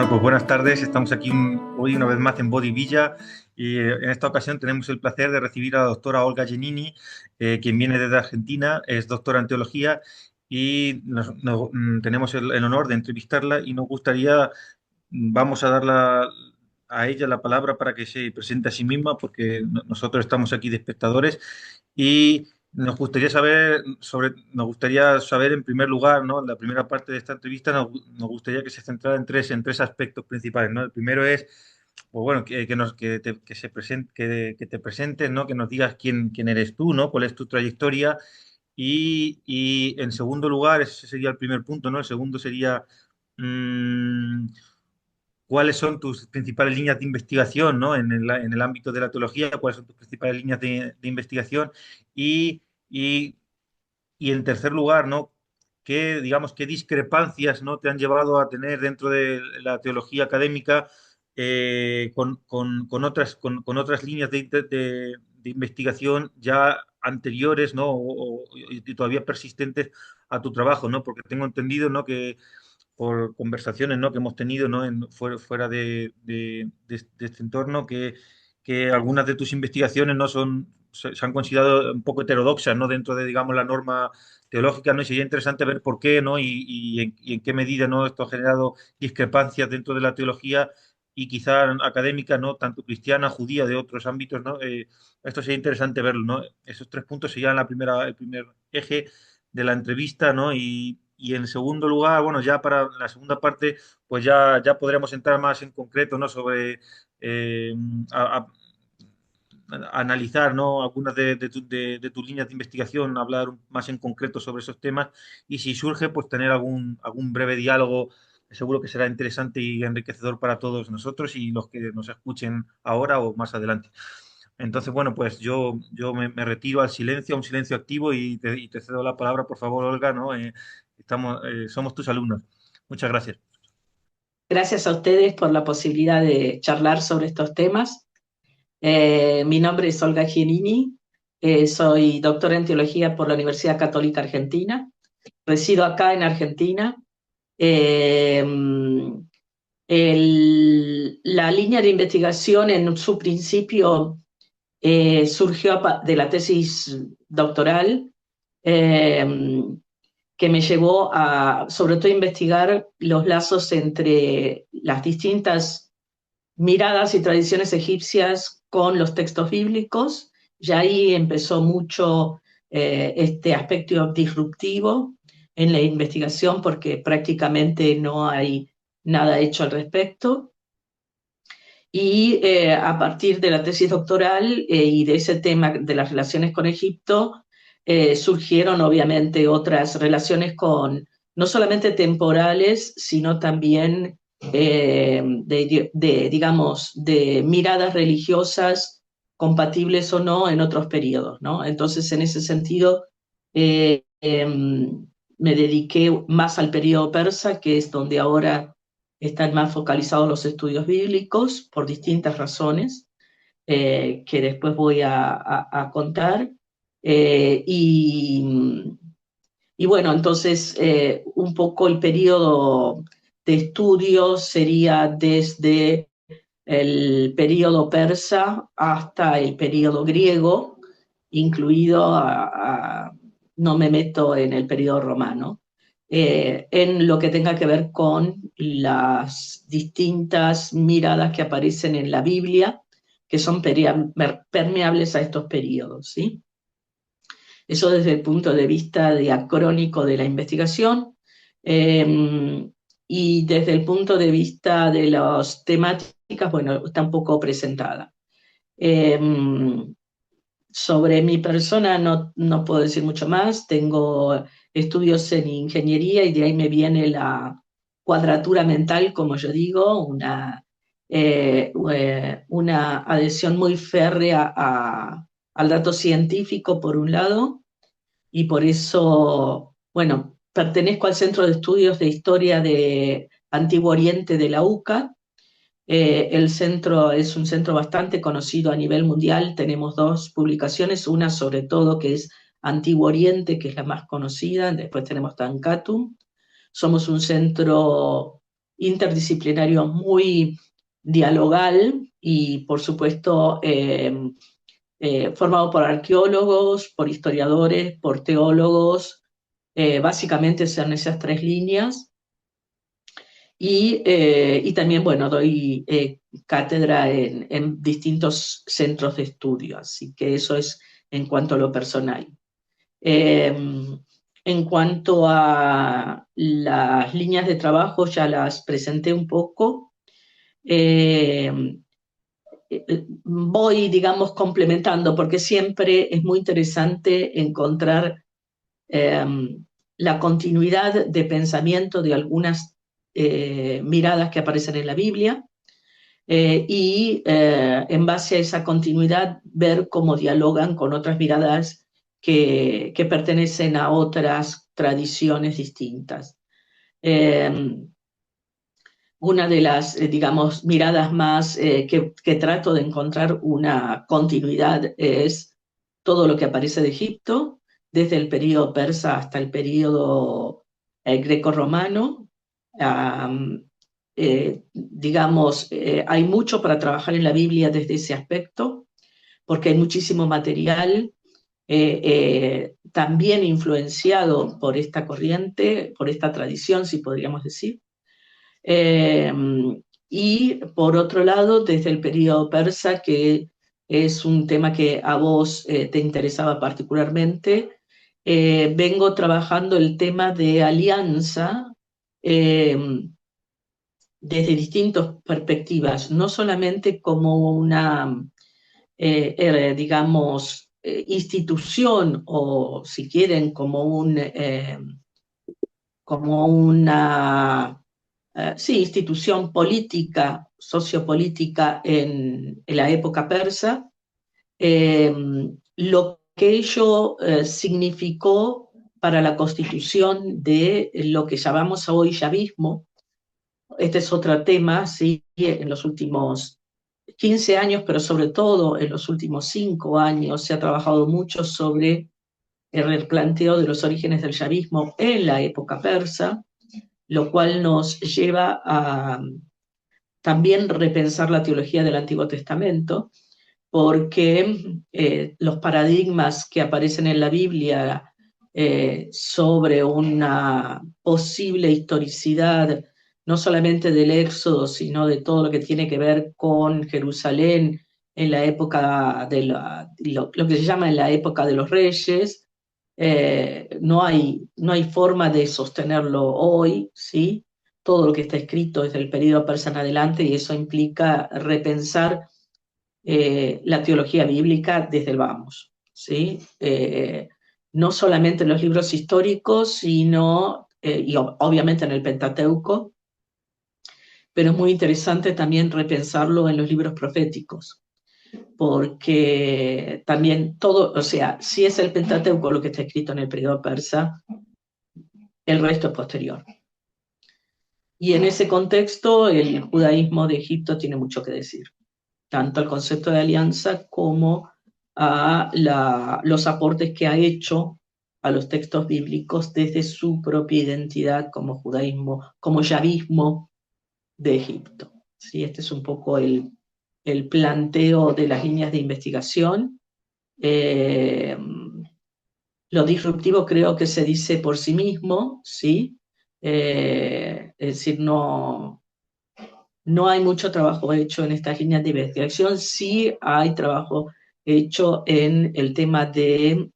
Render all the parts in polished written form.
Bueno, pues buenas tardes. Estamos aquí hoy una vez más en Body Villa y en esta ocasión tenemos el placer de recibir a la doctora Olga Giannini, quien viene desde Argentina, es doctora en teología y tenemos el honor de entrevistarla y nos gustaría, vamos a darla a ella la palabra para que se presente a sí misma porque nosotros estamos aquí de espectadores y nos gustaría saber en primer lugar, ¿no? En la primera parte de esta entrevista nos gustaría que se centrara en tres aspectos principales, ¿no? El primero es, pues bueno, que te presentes, ¿no? Que nos digas quién eres tú, ¿no? Cuál es tu trayectoria y en segundo lugar, ese sería el primer punto, ¿no? El segundo sería mm, cuáles son tus principales líneas de investigación, ¿no? En el ámbito de la teología, cuáles son tus principales líneas de investigación y, y, y en tercer lugar, ¿no? Digamos, qué discrepancias, ¿no? te han llevado a tener dentro de la teología académica con otras líneas de investigación ya anteriores, ¿no? Y todavía persistentes a tu trabajo, ¿no? Porque tengo entendido, ¿no? que por conversaciones, ¿no? que hemos tenido, ¿no? fuera de este entorno, que algunas de tus investigaciones no se han considerado un poco heterodoxas, ¿no? dentro de, digamos, la norma teológica, ¿no? Y sería interesante ver por qué, ¿no? Y en qué medida, ¿no? esto ha generado discrepancias dentro de la teología y quizá académica, ¿no? tanto cristiana, judía, de otros ámbitos, ¿no? Esto sería interesante verlo, ¿no? Esos tres puntos serían el primer eje de la entrevista, ¿no? Y en segundo lugar, bueno, ya para la segunda parte, pues ya podremos entrar más en concreto, ¿no? Sobre eh, a- a- analizar, ¿no? Algunas de tus líneas de investigación, hablar más en concreto sobre esos temas y si surge, pues tener algún breve diálogo. Seguro que será interesante y enriquecedor para todos nosotros y los que nos escuchen ahora o más adelante. Entonces, bueno, pues yo me retiro al silencio, a un silencio activo y te cedo la palabra, por favor, Olga, ¿no? Somos tus alumnos. Muchas gracias. Gracias a ustedes por la posibilidad de charlar sobre estos temas. Mi nombre es Olga Giannini, soy doctora en teología por la Universidad Católica Argentina, resido acá en Argentina. Eh, la línea de investigación en su principio surgió de la tesis doctoral, eh, que me llevó a, sobre todo, investigar los lazos entre las distintas miradas y tradiciones egipcias con los textos bíblicos. Ya ahí empezó mucho este aspecto disruptivo en la investigación porque prácticamente no hay nada hecho al respecto. Y a partir de la tesis doctoral y de ese tema de las relaciones con Egipto, surgieron obviamente otras relaciones no solamente temporales, sino también digamos, de miradas religiosas compatibles o no en otros periodos, ¿no? Entonces, en ese sentido, me dediqué más al periodo persa, que es donde ahora están más focalizados los estudios bíblicos por distintas razones, que después voy a contar. Eh, y, y bueno, entonces un poco el periodo de estudio sería desde el periodo persa hasta el periodo griego, incluido no me meto en el periodo romano, en lo que tenga que ver con las distintas miradas que aparecen en la Biblia, que son permeables a estos periodos, ¿sí? Eso desde el punto de vista diacrónico de la investigación. Eh, y desde el punto de vista de las temáticas, bueno, está un poco presentada. Eh, Sobre mi persona no puedo decir mucho más. Tengo estudios en ingeniería y de ahí me viene la cuadratura mental, como yo digo, una adhesión muy férrea al dato científico, por un lado, y por eso, bueno, pertenezco al Centro de Estudios de Historia de Antiguo Oriente de la UCA. El centro es un centro bastante conocido a nivel mundial. Tenemos dos publicaciones, una sobre todo que es Antiguo Oriente, que es la más conocida, después tenemos Tancatum. Somos un centro interdisciplinario muy dialogal y, por supuesto, formado por arqueólogos, por historiadores, por teólogos, básicamente son esas tres líneas. Y también, bueno, doy cátedra en distintos centros de estudio, así que eso es en cuanto a lo personal. En cuanto a las líneas de trabajo, ya las presenté un poco. Voy, digamos, complementando, porque siempre es muy interesante encontrar la continuidad de pensamiento de algunas miradas que aparecen en la Biblia, y en base a esa continuidad ver cómo dialogan con otras miradas que pertenecen a otras tradiciones distintas. Una de las, digamos, miradas más que trato de encontrar una continuidad es todo lo que aparece de Egipto, desde el período persa hasta el período greco-romano. Digamos, hay mucho para trabajar en la Biblia desde ese aspecto, porque hay muchísimo material también influenciado por esta corriente, por esta tradición, si podríamos decir. Eh, y por otro lado, desde el período persa, que es un tema que a vos te interesaba particularmente, vengo trabajando el tema de alianza desde distintas perspectivas, no solamente como una, digamos, institución o, si quieren, como una sí, institución política, sociopolítica en la época persa, eh, lo que ello significó para la constitución de lo que llamamos hoy yavismo. Este es otro tema, sí, en los últimos 15 años, pero sobre todo en los últimos 5 años se ha trabajado mucho sobre el replanteo de los orígenes del yavismo en la época persa, lo cual nos lleva a también repensar la teología del Antiguo Testamento, porque los paradigmas que aparecen en la Biblia sobre una posible historicidad, no solamente del Éxodo, sino de todo lo que tiene que ver con Jerusalén en la época de lo que se llama en la época de los reyes, no hay forma de sostenerlo hoy, ¿sí? Todo lo que está escrito desde el periodo persa en adelante, y eso implica repensar la teología bíblica desde el vamos, ¿sí? No solamente en los libros históricos, sino, y obviamente en el Pentateuco, pero es muy interesante también repensarlo en los libros proféticos, porque también todo, o sea, si es el Pentateuco lo que está escrito en el periodo persa, el resto es posterior. Y en ese contexto, el judaísmo de Egipto tiene mucho que decir, tanto al concepto de alianza como a los aportes que ha hecho a los textos bíblicos desde su propia identidad como judaísmo, como yavismo de Egipto. ¿Sí? Este es un poco el planteo de las líneas de investigación. Lo disruptivo creo que se dice por sí mismo, ¿sí? Es decir, no hay mucho trabajo hecho en estas líneas de investigación, sí hay trabajo hecho en el tema de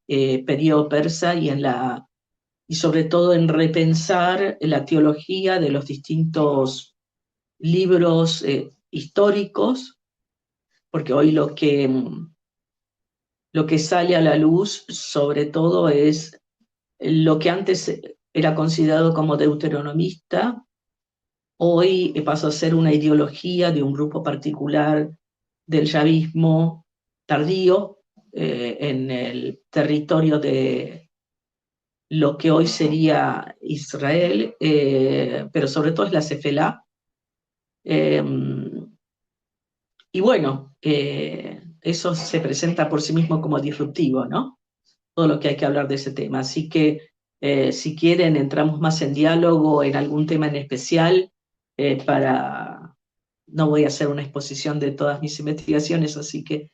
periodo persa y sobre todo en repensar la teología de los distintos libros históricos, porque hoy lo que sale a la luz sobre todo es lo que antes era considerado como deuteronomista, hoy pasó a ser una ideología de un grupo particular del yavismo tardío en el territorio de lo que hoy sería Israel, pero sobre todo es la Sefilá. Y bueno, eso se presenta por sí mismo como disruptivo, ¿no? Todo lo que hay que hablar de ese tema. Así que si quieren entramos más en diálogo en algún tema en especial, para... No voy a hacer una exposición de todas mis investigaciones, así que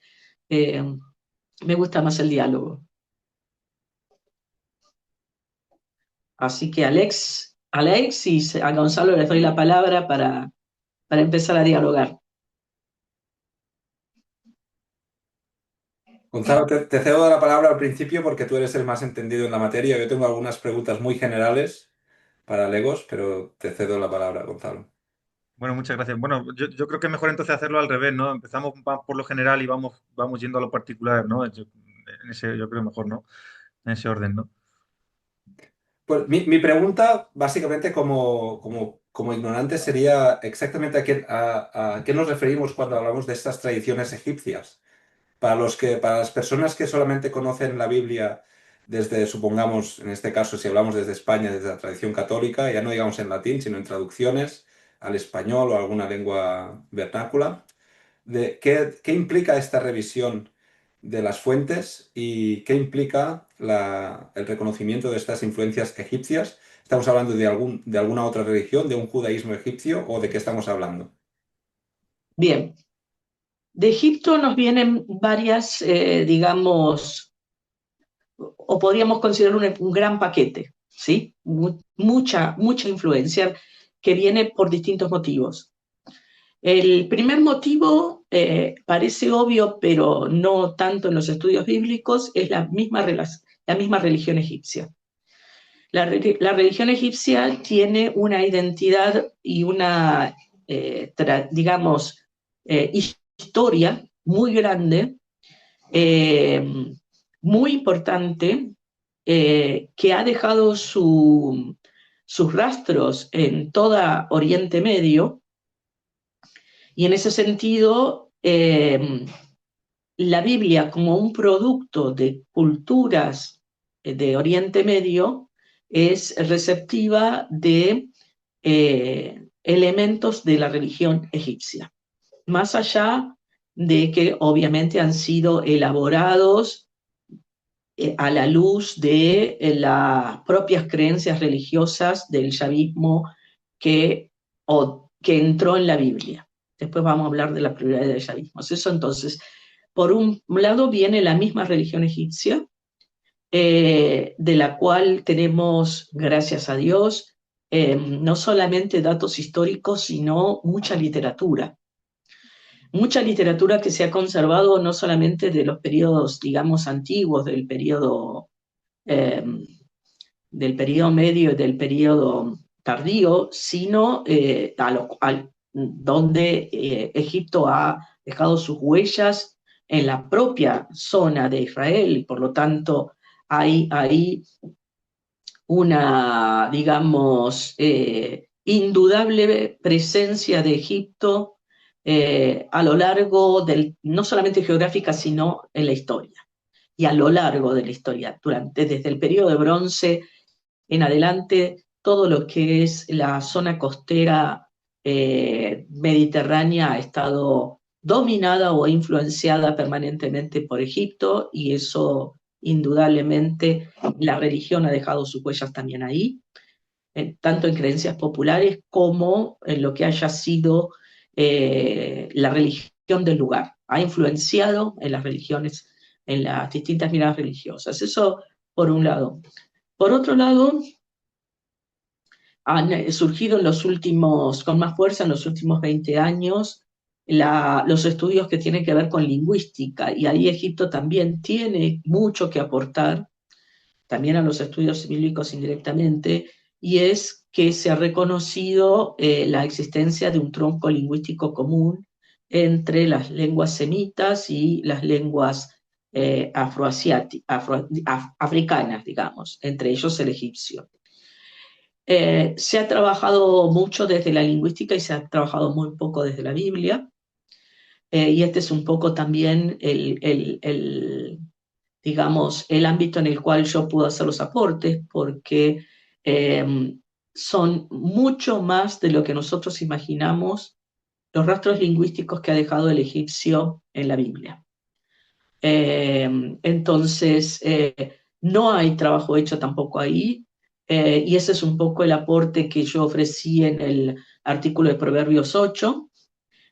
me gusta más el diálogo. Así que Alex y a Gonzalo les doy la palabra para empezar a dialogar. Gonzalo, te cedo la palabra al principio porque tú eres el más entendido en la materia. Yo tengo algunas preguntas muy generales para Legos, pero te cedo la palabra, Gonzalo. Bueno, muchas gracias. Bueno, yo creo que es mejor entonces hacerlo al revés, ¿no? Empezamos por lo general y vamos yendo a lo particular, ¿no? En ese, yo creo mejor, ¿no? En ese orden, ¿no? Pues mi pregunta, básicamente como ignorante, sería exactamente a qué nos referimos cuando hablamos de estas tradiciones egipcias. Para las personas que solamente conocen la Biblia desde, supongamos, en este caso, si hablamos desde España, desde la tradición católica, ya no digamos en latín, sino en traducciones al español o a alguna lengua vernácula, qué implica esta revisión de las fuentes y qué implica el reconocimiento de estas influencias egipcias. ¿Estamos hablando de alguna otra religión, de un judaísmo egipcio o de qué estamos hablando? Bien, de Egipto nos vienen varias, digamos, o podríamos considerar un gran paquete, ¿sí? Mucha influencia que viene por distintos motivos. El primer motivo parece obvio, pero no tanto en los estudios bíblicos, es la misma religión egipcia. La religión egipcia tiene una identidad y una, digamos, historia muy grande, muy importante, que ha dejado sus rastros en toda Oriente Medio, y en ese sentido, la Biblia como un producto de culturas de Oriente Medio es receptiva de elementos de la religión egipcia, más allá de que obviamente han sido elaborados a la luz de las propias creencias religiosas del yavismo que entró en la Biblia. Después vamos a hablar de la pluralidad del yavismo. Eso entonces, por un lado viene la misma religión egipcia, de la cual tenemos, gracias a Dios, no solamente datos históricos, sino mucha literatura. Mucha literatura que se ha conservado no solamente de los periodos, digamos, antiguos, del periodo medio y del periodo tardío, sino donde Egipto ha dejado sus huellas en la propia zona de Israel, y por lo tanto hay ahí una, digamos, indudable presencia de Egipto a lo largo no solamente geográfica, sino en la historia. Y a lo largo de la historia, desde el periodo de bronce en adelante, todo lo que es la zona costera mediterránea ha estado dominada o influenciada permanentemente por Egipto, y eso indudablemente la religión ha dejado sus huellas también ahí, tanto en creencias populares como en lo que haya sido la religión del lugar. Ha influenciado en las religiones, en las distintas miradas religiosas. Eso por un lado. Por otro lado, han surgido con más fuerza en los últimos 20 años los estudios que tienen que ver con lingüística, y ahí Egipto también tiene mucho que aportar, también a los estudios bíblicos indirectamente, y es que se ha reconocido la existencia de un tronco lingüístico común entre las lenguas semitas y las lenguas africanas, digamos, entre ellos el egipcio. Se ha trabajado mucho desde la lingüística y se ha trabajado muy poco desde la Biblia, y este es un poco también digamos, el ámbito en el cual yo puedo hacer los aportes, porque son mucho más de lo que nosotros imaginamos los rastros lingüísticos que ha dejado el egipcio en la Biblia. Entonces, no hay trabajo hecho tampoco ahí, y ese es un poco el aporte que yo ofrecí artículo de Proverbios 8.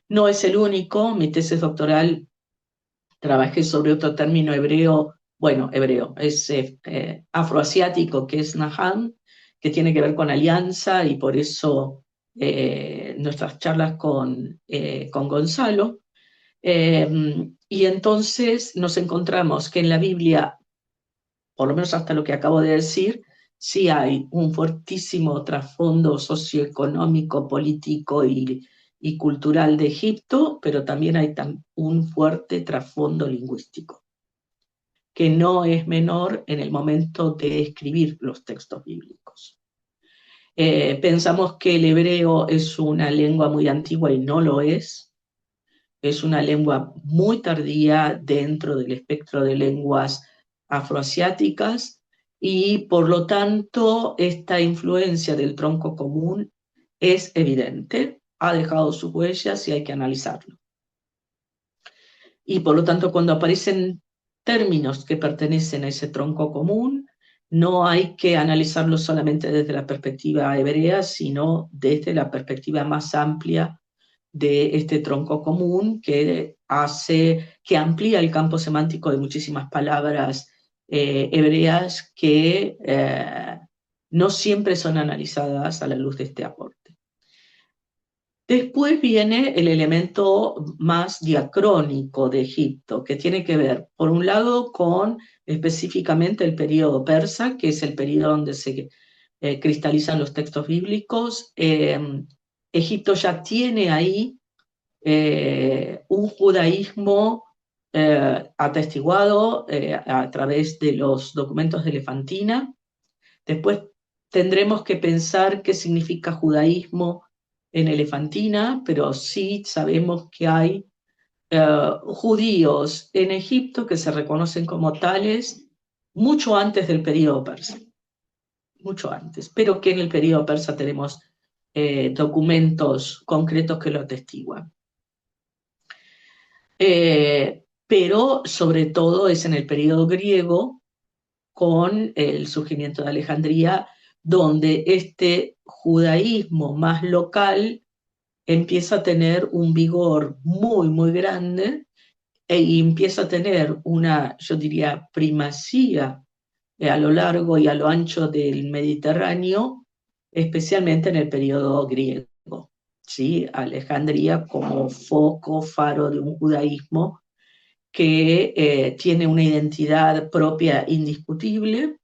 No es el único, mi tesis doctoral trabajé sobre otro término hebreo, bueno, hebreo, es afroasiático, que es Naham, que tiene que ver con alianza, y por eso nuestras charlas con Gonzalo. Y entonces nos encontramos que en la Biblia, por lo menos hasta lo que acabo de decir, sí hay un fuertísimo trasfondo socioeconómico, político y cultural de Egipto, pero también hay un fuerte trasfondo lingüístico, que no es menor en el momento de escribir los textos bíblicos. Pensamos que el hebreo es una lengua muy antigua y no lo es. Es una lengua muy tardía dentro del espectro de lenguas afroasiáticas, y por lo tanto esta influencia del tronco común es evidente, ha dejado sus huellas y hay que analizarlo. Y por lo tanto, cuando aparecen términos que pertenecen a ese tronco común, no hay que analizarlos solamente desde la perspectiva hebrea, sino desde la perspectiva más amplia de este tronco común, que amplía el campo semántico de muchísimas palabras hebreas que no siempre son analizadas a la luz de este aporte. Después viene el elemento más diacrónico de Egipto, que tiene que ver, por un lado, con específicamente el periodo persa, que es el periodo donde se cristalizan los textos bíblicos. Egipto ya tiene ahí un judaísmo atestiguado a través de los documentos de Elefantina. Después tendremos que pensar qué significa judaísmo en Elefantina, pero sí sabemos que hay judíos en Egipto que se reconocen como tales mucho antes del periodo persa, mucho antes, pero que en el periodo persa tenemos documentos concretos que lo atestiguan. Pero sobre todo es en el periodo griego, con el surgimiento de Alejandría, donde este judaísmo más local empieza a tener un vigor muy, muy grande, y empieza a tener una, yo diría, primacía a lo largo y a lo ancho del Mediterráneo, especialmente en el periodo griego. ¿Sí? Alejandría como foco, faro de un judaísmo que tiene una identidad propia indiscutible,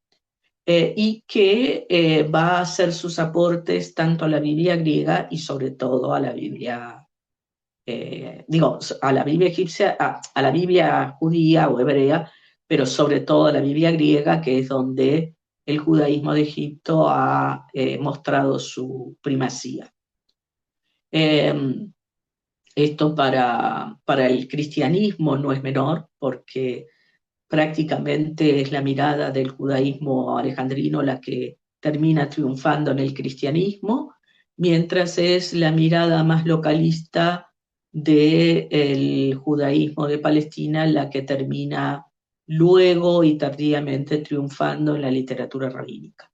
y que va a hacer sus aportes tanto a la Biblia griega y sobre todo a la Biblia, a la Biblia egipcia, a la Biblia judía o hebrea, pero sobre todo a la Biblia griega, que es donde el judaísmo de Egipto ha mostrado su primacía. Esto para el cristianismo no es menor, porque prácticamente es la mirada del judaísmo alejandrino la que termina triunfando en el cristianismo, mientras es la mirada más localista del judaísmo de Palestina la que termina luego y tardíamente triunfando en la literatura rabínica.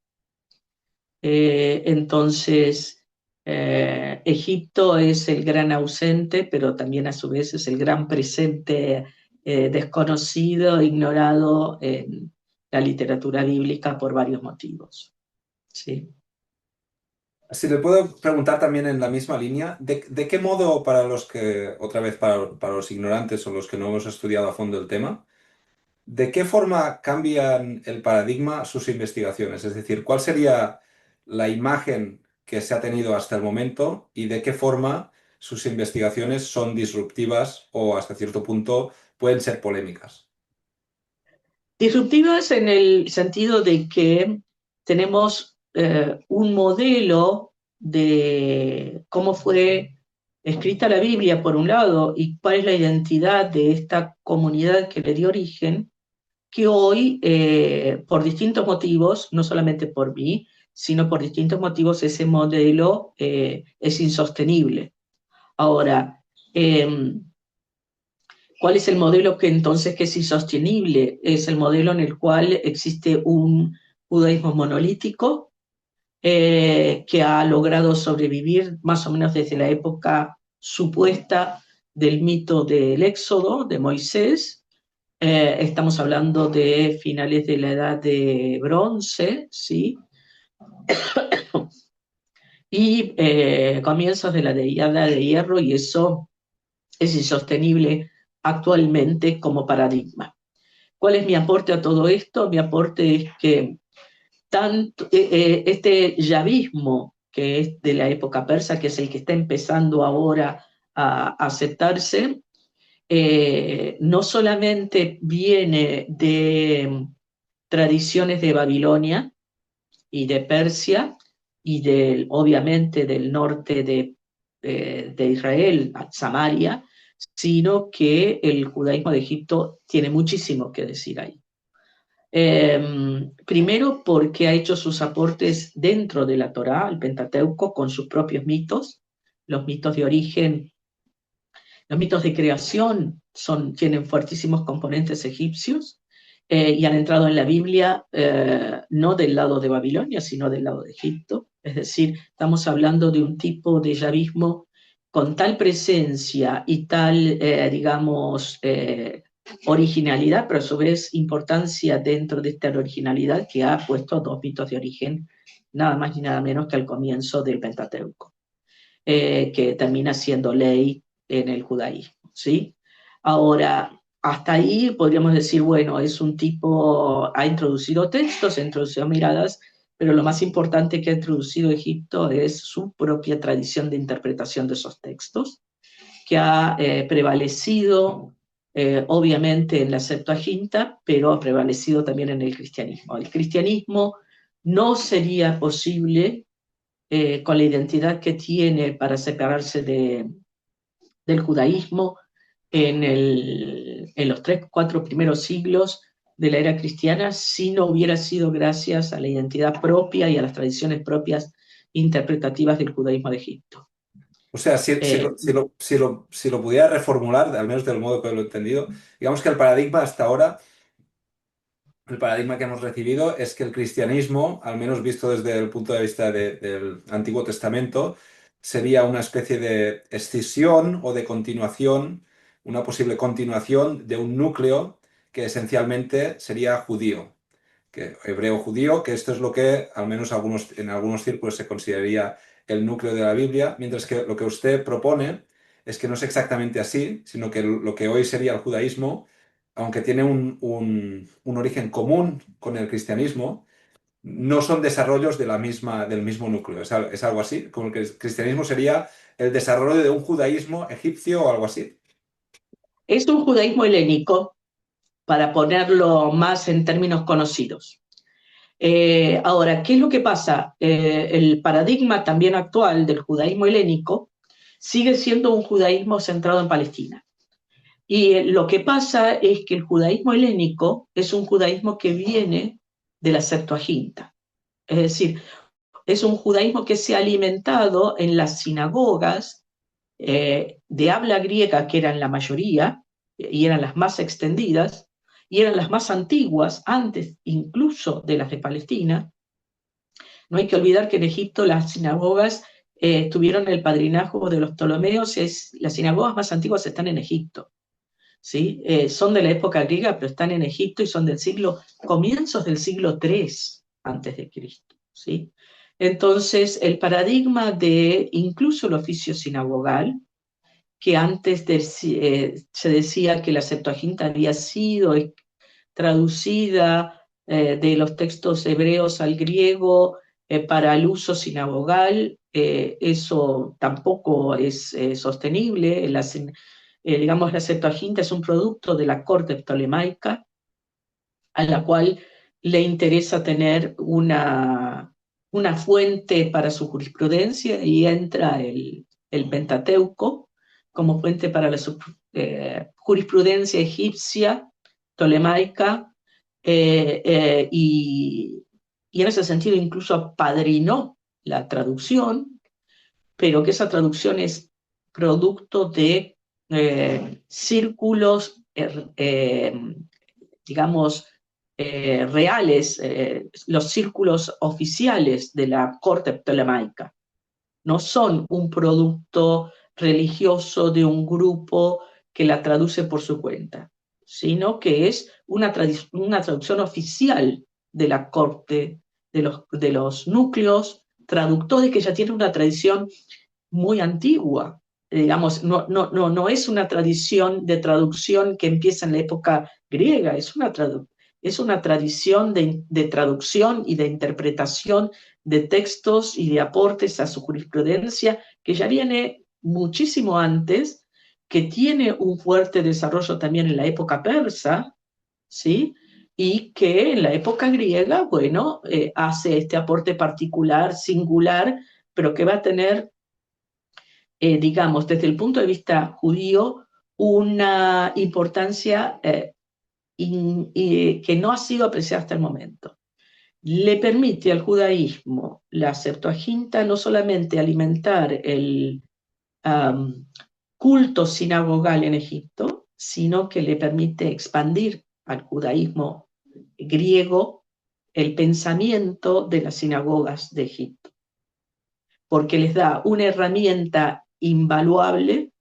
Entonces, Egipto es el gran ausente, pero también a su vez es el gran presente desconocido, ignorado en la literatura bíblica por varios motivos. ¿Sí? Si le puedo preguntar también en la misma línea, ¿de qué modo para los que, otra vez para los ignorantes o los que no hemos estudiado a fondo el tema, de qué forma cambian el paradigma sus investigaciones? Es decir, ¿cuál sería la imagen que se ha tenido hasta el momento y de qué forma sus investigaciones son disruptivas o hasta cierto punto pueden ser polémicas? Disruptivas en el sentido de que tenemos un modelo de cómo fue escrita la Biblia, por un lado, y cuál es la identidad de esta comunidad que le dio origen, que hoy, por distintos motivos, no solamente por mí, sino por distintos motivos, ese modelo es insostenible. Ahora, ¿cuál es el modelo que entonces que es insostenible? Es el modelo en el cual existe un judaísmo monolítico, que ha logrado sobrevivir más o menos desde la época supuesta del mito del Éxodo, de Moisés. Estamos hablando de finales de la Edad de Bronce, ¿sí? Y comienzos de la Edad de Hierro, y eso es insostenible actualmente como paradigma. ¿Cuál es mi aporte a todo esto? Mi aporte es que este yavismo, que es de la época persa, que es el que está empezando ahora a aceptarse, no solamente viene de tradiciones de Babilonia y de Persia y obviamente del norte de Israel, Samaria, sino que el judaísmo de Egipto tiene muchísimo que decir ahí. Primero porque ha hecho sus aportes dentro de la Torá, el Pentateuco, con sus propios mitos. Los mitos de origen, los mitos de creación tienen fuertísimos componentes egipcios, y han entrado en la Biblia no del lado de Babilonia, sino del lado de Egipto. Es decir, estamos hablando de un tipo de yavismo con tal presencia y tal, digamos, originalidad, pero a su vez importancia dentro de esta originalidad, que ha puesto dos mitos de origen, nada más ni nada menos que al comienzo del Pentateuco, que termina siendo ley en el judaísmo, ¿sí? Ahora, hasta ahí podríamos decir, bueno, es un tipo, ha introducido textos, ha introducido miradas, pero lo más importante que ha introducido Egipto es su propia tradición de interpretación de esos textos, que ha prevalecido obviamente en la Septuaginta, pero ha prevalecido también en el cristianismo. El cristianismo no sería posible con la identidad que tiene para separarse del judaísmo en los 3-4 primeros siglos de la era cristiana, si no hubiera sido gracias a la identidad propia y a las tradiciones propias interpretativas del judaísmo de Egipto. O sea, si lo pudiera reformular, al menos del modo que lo he entendido, digamos que el paradigma hasta ahora, el paradigma que hemos recibido es que el cristianismo, al menos visto desde el punto de vista del Antiguo Testamento, sería una especie de escisión o de continuación, una posible continuación de un núcleo que esencialmente sería judío, que hebreo judío, que esto es lo que al menos en algunos círculos se consideraría el núcleo de la Biblia, mientras que lo que usted propone es que no es exactamente así, sino que lo que hoy sería el judaísmo, aunque tiene un origen común con el cristianismo, no son desarrollos del mismo núcleo. Es algo así, como que el cristianismo sería el desarrollo de un judaísmo egipcio o algo así. Es un judaísmo helénico, para ponerlo más en términos conocidos. Ahora, ¿qué es lo que pasa? El paradigma también actual del judaísmo helénico sigue siendo un judaísmo centrado en Palestina. Y lo que pasa es que el judaísmo helénico es un judaísmo que viene de la Septuaginta. Es decir, es un judaísmo que se ha alimentado en las sinagogas de habla griega, que eran la mayoría, y eran las más extendidas, y eran las más antiguas, antes incluso de las de Palestina. No hay que olvidar que en Egipto las sinagogas tuvieron el padrinazgo de los Ptolomeos, las sinagogas más antiguas están en Egipto, ¿sí? Son de la época griega, pero están en Egipto y son comienzos del siglo III antes de Cristo, ¿sí? Entonces, el paradigma de incluso el oficio sinagogal, que antes se decía que la Septuaginta había sido traducida de los textos hebreos al griego para el uso sinagogal, eso tampoco es sostenible. Digamos, la Septuaginta es un producto de la corte ptolemaica, a la cual le interesa tener una fuente para su jurisprudencia, y entra el Pentateuco como fuente para la jurisprudencia egipcia, ptolemaica, y en ese sentido incluso apadrinó la traducción, pero que esa traducción es producto de círculos, digamos, reales, los círculos oficiales de la corte ptolemaica. No son un producto religioso de un grupo que la traduce por su cuenta, sino que es una traducción oficial de la corte, de los núcleos traductores, que ya tiene una tradición muy antigua. Digamos, no es una tradición de traducción que empieza en la época griega, es una tradición de traducción y de interpretación de textos y de aportes a su jurisprudencia que ya viene muchísimo antes, que tiene un fuerte desarrollo también en la época persa, ¿sí? Y que en la época griega, bueno, hace este aporte particular, singular, pero que va a tener, digamos, desde el punto de vista judío, una importancia que no ha sido apreciada hasta el momento. Le permite al judaísmo la Septuaginta no solamente alimentar el culto sinagogal en Egipto, sino que le permite expandir al judaísmo griego el pensamiento de las sinagogas de Egipto, porque les da una herramienta invaluable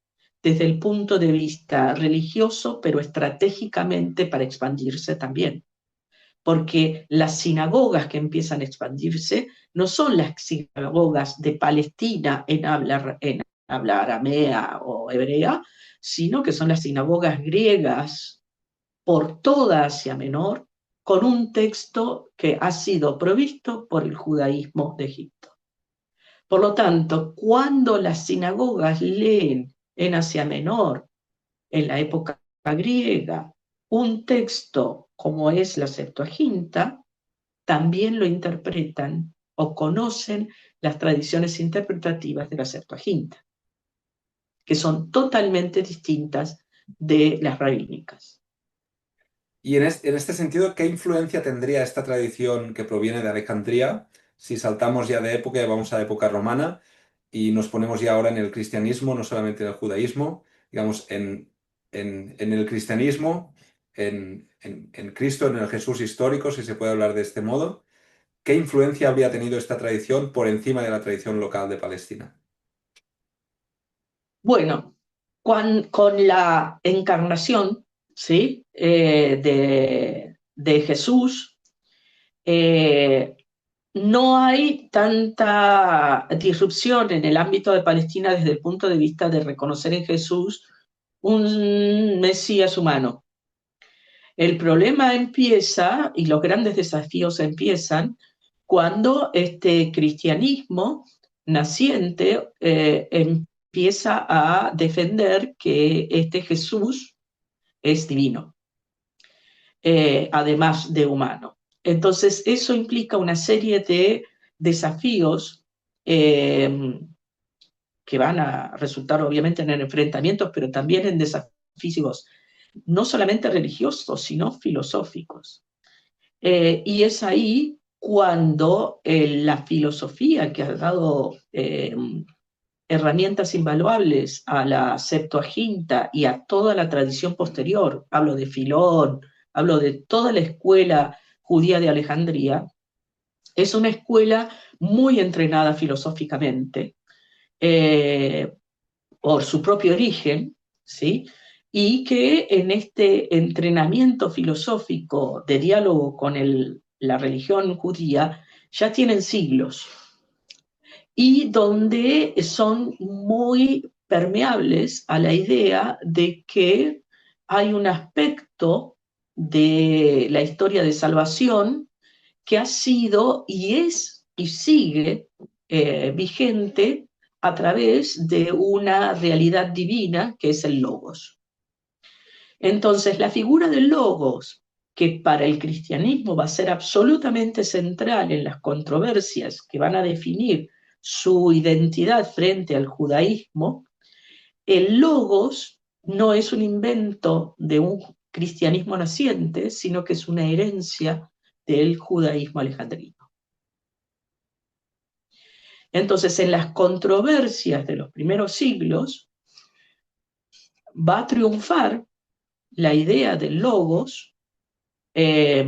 desde el punto de vista religioso, pero estratégicamente para expandirse también. Porque las sinagogas que empiezan a expandirse no son las sinagogas de Palestina en habla aramea o hebrea, sino que son las sinagogas griegas por toda Asia Menor, con un texto que ha sido provisto por el judaísmo de Egipto. Por lo tanto, cuando las sinagogas leen en Asia Menor, en la época griega, un texto como es la Septuaginta, también lo interpretan o conocen las tradiciones interpretativas de la Septuaginta, que son totalmente distintas de las rabínicas. Y en este sentido, ¿qué influencia tendría esta tradición que proviene de Alejandría si saltamos ya de época y vamos a la época romana y nos ponemos ya ahora en el cristianismo, no solamente en el judaísmo, digamos, en el cristianismo, en Cristo, en el Jesús histórico, si se puede hablar de este modo? ¿Qué influencia habría tenido esta tradición por encima de la tradición local de Palestina? Bueno, con la encarnación, ¿sí? De Jesús, no hay tanta disrupción en el ámbito de Palestina desde el punto de vista de reconocer en Jesús un Mesías humano. El problema empieza, y los grandes desafíos empiezan, cuando este cristianismo naciente empieza a defender que este Jesús es divino, además de humano. Entonces, eso implica una serie de desafíos que van a resultar obviamente en enfrentamientos, pero también en desafíos no solamente religiosos, sino filosóficos. Y es ahí cuando la filosofía, que ha dado herramientas invaluables a la Septuaginta y a toda la tradición posterior, hablo de Filón, hablo de toda la escuela judía de Alejandría, es una escuela muy entrenada filosóficamente, por su propio origen, ¿sí? Y que en este entrenamiento filosófico de diálogo con la religión judía ya tienen siglos, y donde son muy permeables a la idea de que hay un aspecto de la historia de salvación que ha sido y es y sigue vigente a través de una realidad divina que es el Logos. Entonces, la figura del Logos, que para el cristianismo va a ser absolutamente central en las controversias que van a definir su identidad frente al judaísmo, el Logos no es un invento de un cristianismo naciente, sino que es una herencia del judaísmo alejandrino. Entonces, en las controversias de los primeros siglos, va a triunfar la idea del Logos Eh,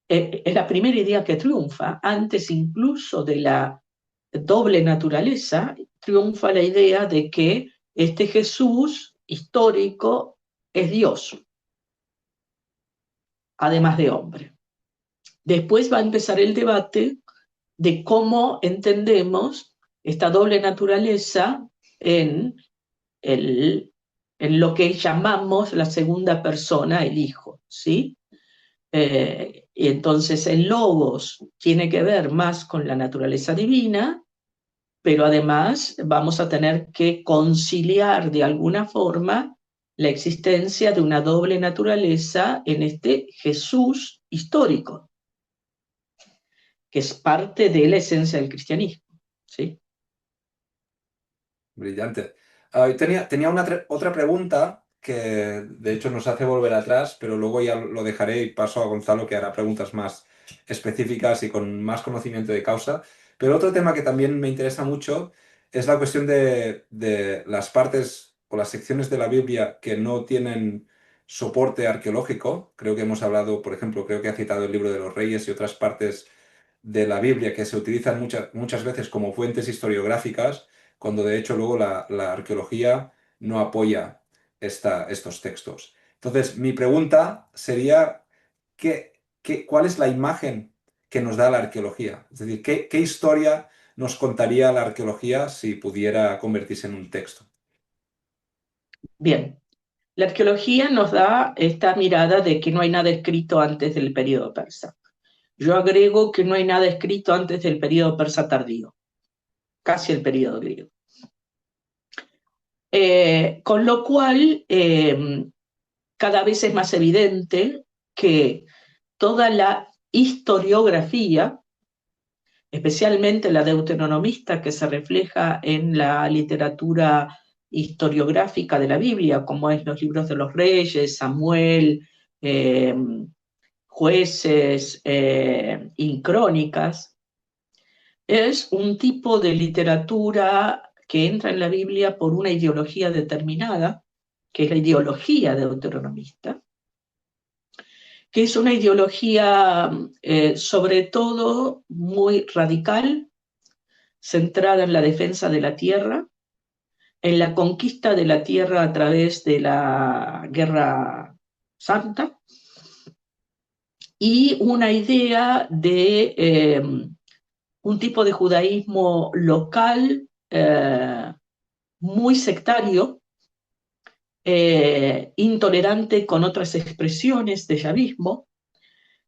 es la primera idea que triunfa, antes incluso de la doble naturaleza, triunfa la idea de que este Jesús histórico es Dios, además de hombre. Después va a empezar el debate de cómo entendemos esta doble naturaleza en, el, en lo que llamamos la segunda persona, el Hijo, ¿sí? Y entonces el logos tiene que ver más con la naturaleza divina, pero además vamos a tener que conciliar de alguna forma la existencia de una doble naturaleza en este Jesús histórico, que es parte de la esencia del cristianismo, ¿sí? Brillante. Tenía otra pregunta que de hecho nos hace volver atrás, pero luego ya lo dejaré y paso a Gonzalo que hará preguntas más específicas y con más conocimiento de causa. Pero otro tema que también me interesa mucho es la cuestión de las partes o las secciones de la Biblia que no tienen soporte arqueológico. Creo que hemos hablado, por ejemplo, creo que ha citado el libro de los Reyes y otras partes de la Biblia que se utilizan muchas veces como fuentes historiográficas, cuando de hecho luego la arqueología no apoya estos textos. Entonces, mi pregunta sería, ¿cuál es la imagen que nos da la arqueología? Es decir, ¿qué historia nos contaría la arqueología si pudiera convertirse en un texto? Bien, la arqueología nos da esta mirada de que no hay nada escrito antes del periodo persa. Yo agrego que no hay nada escrito antes del periodo persa tardío, casi el periodo griego. Con lo cual, cada vez es más evidente que toda la historiografía, especialmente la deuteronomista que se refleja en la literatura historiográfica de la Biblia, como es los libros de los reyes, Samuel, eh, jueces y crónicas, es un tipo de literatura que entra en la Biblia por una ideología determinada, que es la ideología deuteronomista, que es una ideología sobre todo muy radical, centrada en la defensa de la tierra, en la conquista de la tierra a través de la Guerra Santa, y una idea de un tipo de judaísmo local muy sectario, intolerante con otras expresiones de yavismo,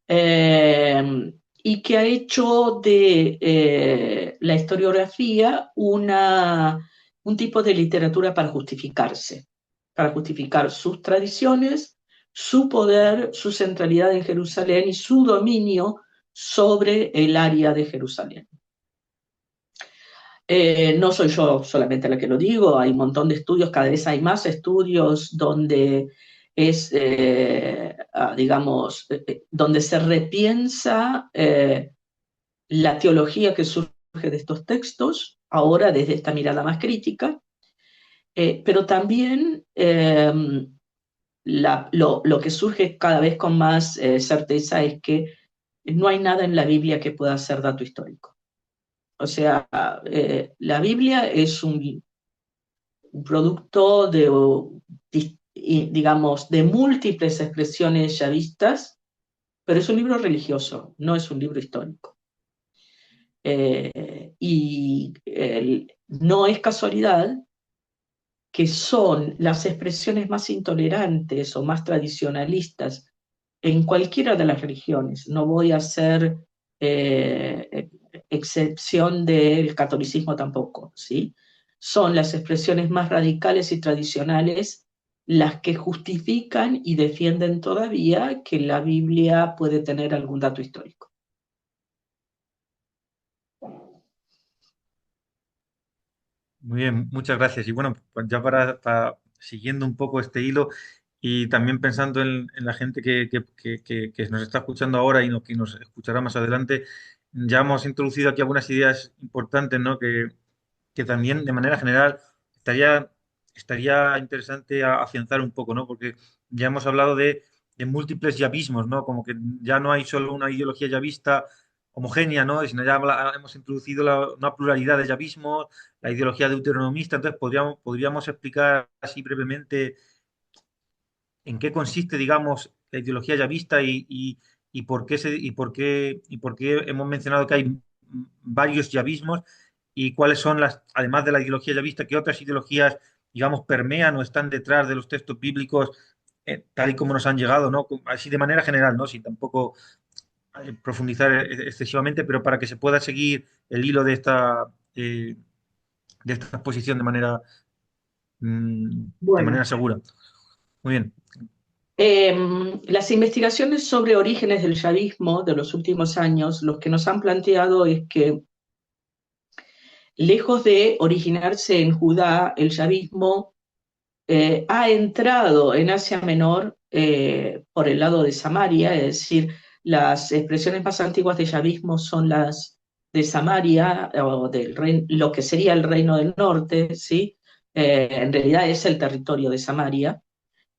y que ha hecho de la historiografía un tipo de literatura para justificarse, para justificar sus tradiciones, su poder, su centralidad en Jerusalén y su dominio sobre el área de Jerusalén. No soy yo solamente la que lo digo, hay un montón de estudios, cada vez hay más estudios donde es, digamos, donde se repiensa la teología que surge de estos textos, ahora desde esta mirada más crítica, pero también lo que surge cada vez con más certeza es que no hay nada en la Biblia que pueda ser dato histórico. O sea, la Biblia es un producto de, digamos, de múltiples expresiones yavistas, pero es un libro religioso, no es un libro histórico. No es casualidad que son las expresiones más intolerantes o más tradicionalistas en cualquiera de las religiones. No voy a hacer excepción del catolicismo tampoco, ¿sí? Son las expresiones más radicales y tradicionales las que justifican y defienden todavía que la Biblia puede tener algún dato histórico. Muy bien, muchas gracias. Y bueno, pues ya siguiendo un poco este hilo y también pensando en la gente que nos está escuchando ahora y que nos escuchará más adelante, ya hemos introducido aquí algunas ideas importantes, ¿no? Que también de manera general estaría interesante afianzar un poco, ¿no? Porque ya hemos hablado de de múltiples yavismos, ¿no? Como que ya no hay solo una ideología yavista homogénea, ¿no? Sino ya hemos introducido una pluralidad de yavismos, la ideología deuteronomista. Entonces, podríamos explicar así brevemente en qué consiste, digamos, la ideología yavista y por qué y por qué hemos mencionado que hay varios yavismos y cuáles son las, además de la ideología yavista, qué otras ideologías, digamos, permean o están detrás de los textos bíblicos, tal y como nos han llegado, ¿no? Así de manera general, ¿no? Sin tampoco profundizar excesivamente, pero para que se pueda seguir el hilo de esta exposición de Bueno, manera segura. Muy bien. las investigaciones sobre orígenes del yavismo de los últimos años, lo que nos han planteado es que, lejos de originarse en Judá, el yavismo ha entrado en Asia Menor por el lado de Samaria, es decir, las expresiones más antiguas de yavismo son las de Samaria, o lo que sería el Reino del Norte, ¿sí? En realidad es el territorio de Samaria,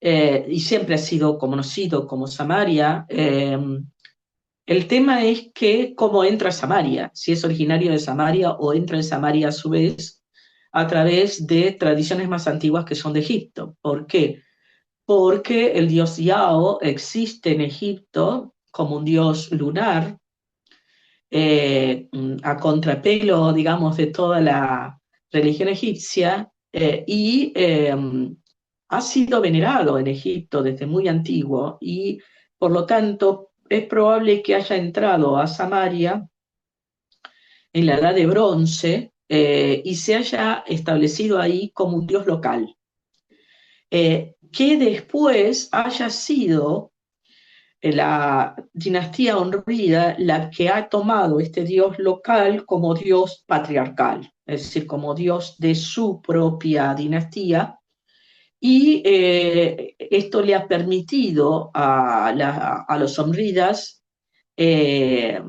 y siempre ha sido conocido como Samaria. El tema es que cómo entra a Samaria, si es originario de Samaria o entra en Samaria a su vez a través de tradiciones más antiguas que son de Egipto. ¿Por qué? Porque el dios Yao existe en Egipto como un dios lunar, a contrapelo, digamos, de toda la religión egipcia, ha sido venerado en Egipto desde muy antiguo y por lo tanto es probable que haya entrado a Samaria en la Edad de Bronce, y se haya establecido ahí como un dios local, que después haya sido la dinastía honrida la que ha tomado este dios local como dios patriarcal, es decir, como dios de su propia dinastía, y esto le ha permitido a los homridas eh,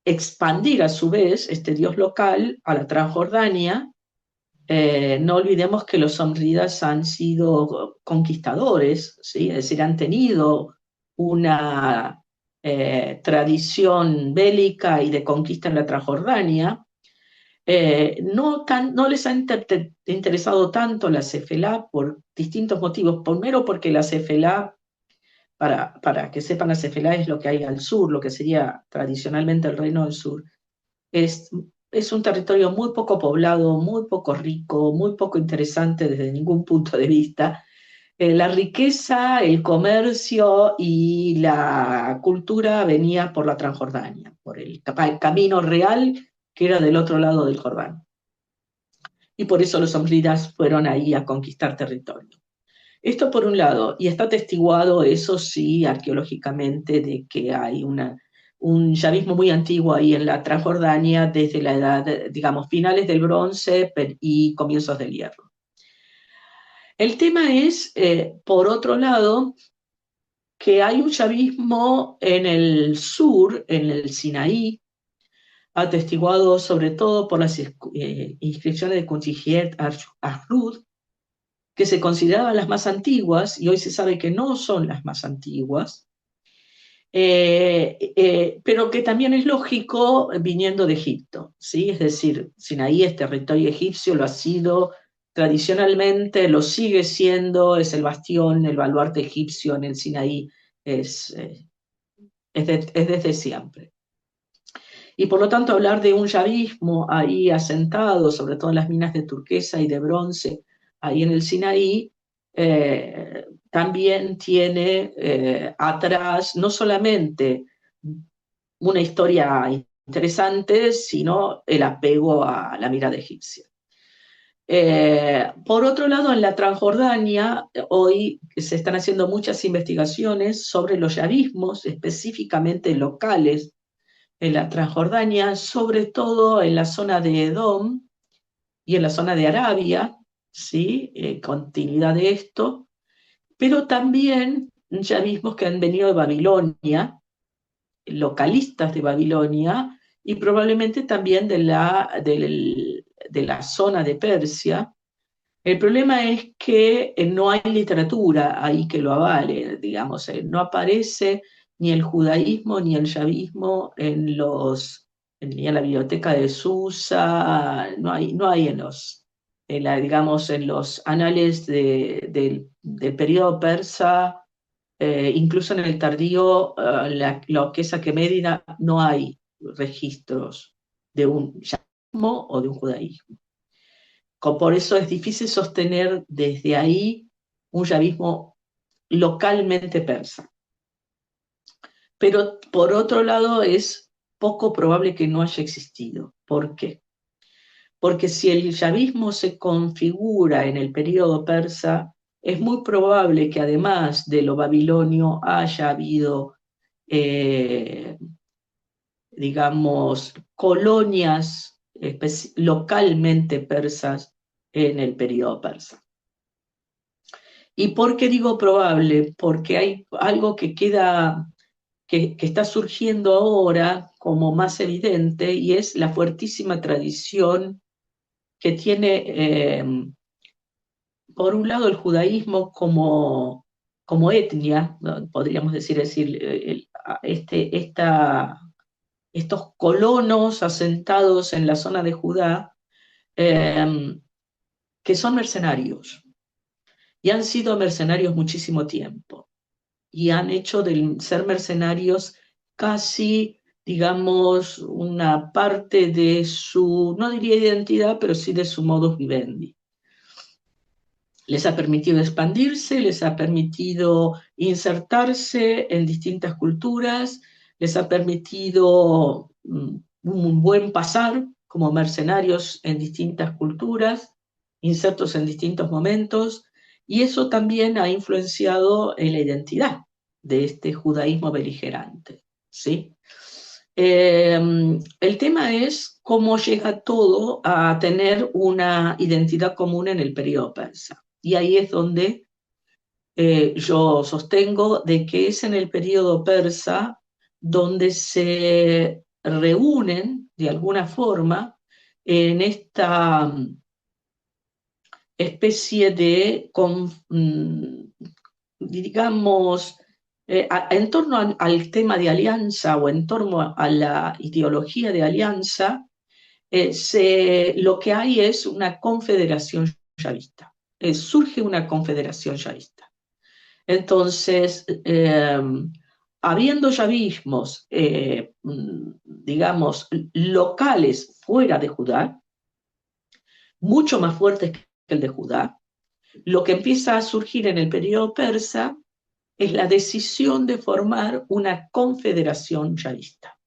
expandir a su vez este dios local a la Transjordania. No olvidemos que los homridas han sido conquistadores, ¿sí? Es decir, han tenido una tradición bélica y de conquista en la Transjordania. No les ha interesado tanto la Cefelá por distintos motivos. Primero porque la Cefelá, para que sepan, la Cefelá es lo que hay al sur, lo que sería tradicionalmente el Reino del Sur. Es, es un territorio muy poco poblado, muy poco rico, muy poco interesante desde ningún punto de vista. La riqueza, el comercio y la cultura venía por la Transjordania, por el camino real que era del otro lado del Jordán. Y por eso los hombridas fueron ahí a conquistar territorio. Esto por un lado, y está atestiguado, eso sí, arqueológicamente, de que hay un yavismo muy antiguo ahí en la Transjordania desde la edad, digamos, finales del bronce y comienzos del hierro. El tema es, por otro lado, que hay un yavismo en el sur, en el Sinaí, atestiguado sobre todo por las inscripciones de Kuntijiet Arrud, que se consideraban las más antiguas, y hoy se sabe que no son las más antiguas, pero que también es lógico viniendo de Egipto, ¿sí? Es decir, Sinaí es territorio egipcio, lo ha sido tradicionalmente, lo sigue siendo, es el bastión, el baluarte egipcio en el Sinaí, es desde siempre. Y por lo tanto hablar de un yavismo ahí asentado, sobre todo en las minas de turquesa y de bronce, ahí en el Sinaí, también tiene atrás no solamente una historia interesante, sino el apego a la mirada egipcia. Por otro lado, en la Transjordania, hoy se están haciendo muchas investigaciones sobre los yavismos, específicamente locales, en la Transjordania, sobre todo en la zona de Edom y en la zona de Arabia, ¿sí? Continuidad de esto, pero también yavismos que han venido de Babilonia, localistas de Babilonia, y probablemente también de la zona de Persia, El problema es que no hay literatura ahí que lo avale, digamos, no aparece ni el judaísmo ni el yavismo ni en la biblioteca de Susa, no hay digamos, en los anales del periodo persa, incluso en el tardío, lo que es Aqueménida, no hay registros de un yavismo o de un judaísmo. Por eso es difícil sostener desde ahí un yavismo localmente persa. Pero por otro lado es poco probable que no haya existido. ¿Por qué? Porque si el yavismo se configura en el periodo persa, es muy probable que además de lo babilonio haya habido, digamos, colonias localmente persas en el periodo persa. ¿Y por qué digo probable? Porque hay algo que está surgiendo ahora como más evidente, y es la fuertísima tradición que tiene, por un lado, el judaísmo como etnia, ¿no? Podríamos decir, estos colonos asentados en la zona de Judá, que son mercenarios, y han sido mercenarios muchísimo tiempo, y han hecho del ser mercenarios casi, digamos, una parte de su, no diría identidad, pero sí de su modus vivendi. Les ha permitido expandirse, les ha permitido insertarse en distintas culturas, les ha permitido un buen pasar como mercenarios en distintas culturas, insertos en distintos momentos, y eso también ha influenciado en la identidad de este judaísmo beligerante, ¿sí? El tema es cómo llega todo a tener una identidad común en el periodo persa. Y ahí es donde yo sostengo de que es en el periodo persa donde se reúnen de alguna forma en esta especie de, digamos, en torno al tema de alianza o en torno a la ideología de alianza, lo que hay es una confederación yavista. Surge una confederación yavista. Entonces, habiendo yavismos, digamos, locales fuera de Judá, mucho más fuertes que el de Judá, lo que empieza a surgir en el periodo persa es la decisión de formar una confederación yavista.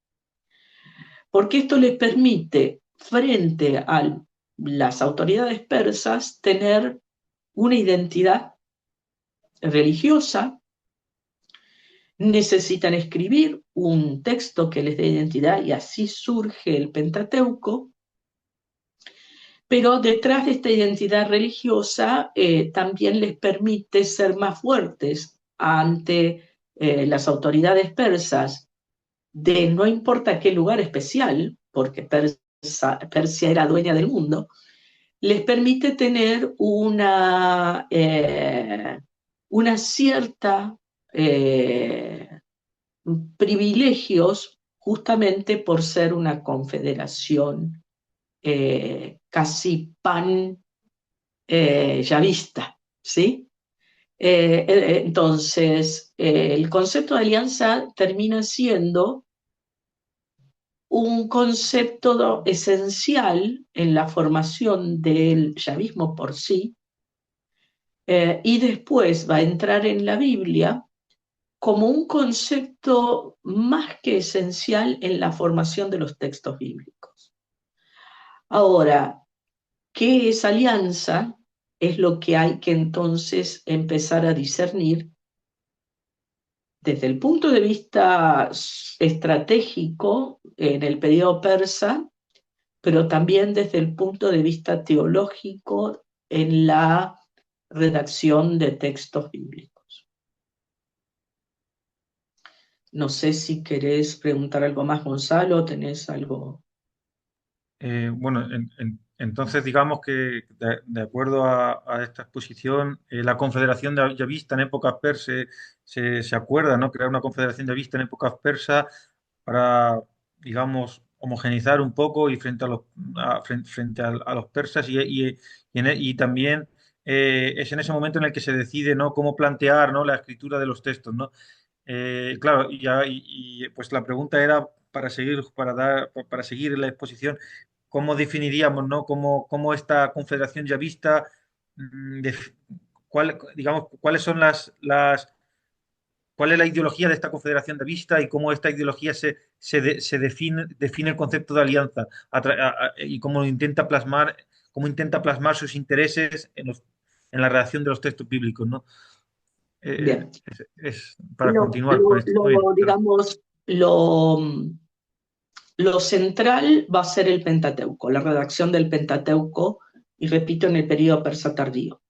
Porque esto les permite, frente a las autoridades persas, tener una identidad religiosa. Necesitan escribir un texto que les dé identidad, y así surge el Pentateuco. Pero detrás de esta identidad religiosa también les permite ser más fuertes ante las autoridades persas de no importa qué lugar especial, porque Persia era dueña del mundo, les permite tener una cierta privilegios justamente por ser una confederación casi pan-yavista, ¿sí? Entonces, el concepto de alianza termina siendo un concepto esencial en la formación del yavismo por sí, y después va a entrar en la Biblia como un concepto más que esencial en la formación de los textos bíblicos. Ahora, ¿qué es alianza? Es lo que hay que entonces empezar a discernir desde el punto de vista estratégico en el periodo persa, pero también desde el punto de vista teológico en la redacción de textos bíblicos. No sé si querés preguntar algo más, Gonzalo, ¿tenés algo? Bueno, Entonces, digamos que de acuerdo a esta exposición, la Confederación de Yavista en épocas persas se acuerda, ¿no? Crear una Confederación Yavista en épocas persas para, digamos, homogeneizar un poco y frente a a los persas y también es en ese momento en el que se decide, ¿no? Cómo plantear, ¿no? La escritura de los textos, ¿no? Claro, pues la pregunta era para seguir la exposición, ¿cómo definiríamos, ¿no? Cómo esta confederación yavista, digamos, cuáles son cuál es la ideología de esta confederación yavista y cómo esta ideología se define el concepto de alianza y cómo intenta plasmar sus intereses en la redacción de los textos bíblicos, ¿no? Bien. Es para continuar con esto. Muy bien, perdón. Digamos, lo central va a ser el Pentateuco, la redacción del Pentateuco, y repito, en el periodo persa tardío.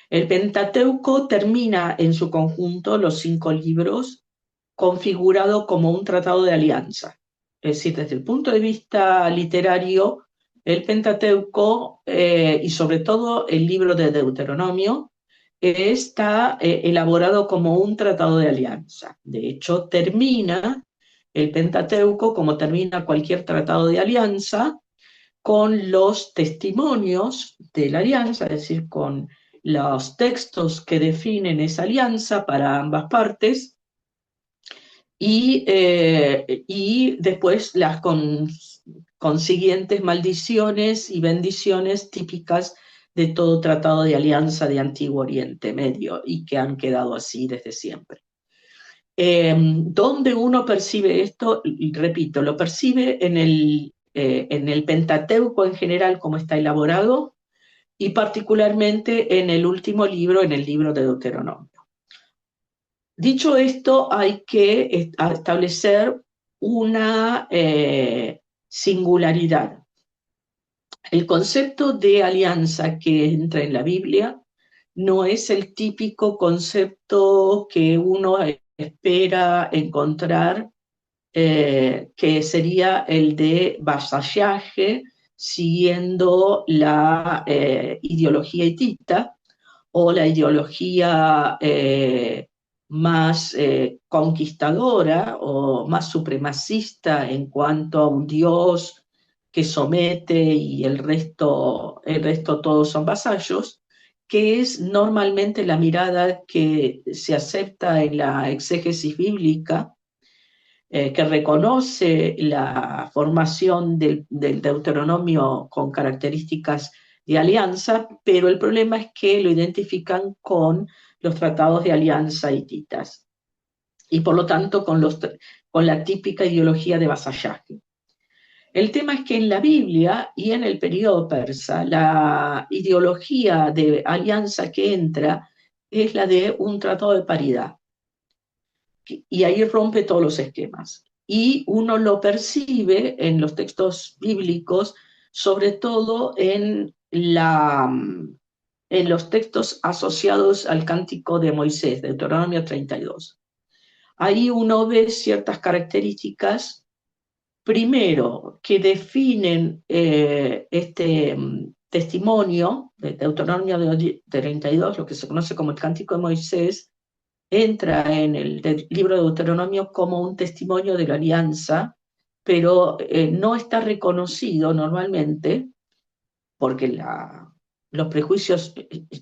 El Pentateuco termina en su conjunto, los 5 libros, configurado como un tratado de alianza. Es decir, desde el punto de vista literario, el Pentateuco y sobre todo el libro de Deuteronomio está elaborado como un tratado de alianza. De hecho, termina el Pentateuco, como termina cualquier tratado de alianza, con los testimonios de la alianza, es decir, con los textos que definen esa alianza para ambas partes, y después las consiguientes maldiciones y bendiciones típicas de todo tratado de alianza de Antiguo Oriente Medio y que han quedado así desde siempre. ¿Dónde uno percibe esto? Repito, lo percibe en el Pentateuco en general, como está elaborado, y particularmente en el último libro, en el libro de Deuteronomio. Dicho esto, hay que establecer una singularidad. El concepto de alianza que entra en la Biblia no es el típico concepto que uno espera encontrar, que sería el de vasallaje siguiendo la ideología hitita o la ideología más conquistadora o más supremacista en cuanto a un dios que somete y el resto todos son vasallos, que es normalmente la mirada que se acepta en la exégesis bíblica, que reconoce la formación del Deuteronomio con características de alianza, pero el problema es que lo identifican con los tratados de alianza hititas y por lo tanto con la típica ideología de vasallaje. El tema es que en la Biblia y en el periodo persa, la ideología de alianza que entra es la de un tratado de paridad. Y ahí rompe todos los esquemas. Y uno lo percibe en los textos bíblicos, sobre todo en los textos asociados al Cántico de Moisés, Deuteronomio 32. Ahí uno ve ciertas características, primero, que definen este testimonio de Deuteronomio 32, lo que se conoce como el Cántico de Moisés, entra en el libro de Deuteronomio como un testimonio de la alianza, pero no está reconocido normalmente, porque los prejuicios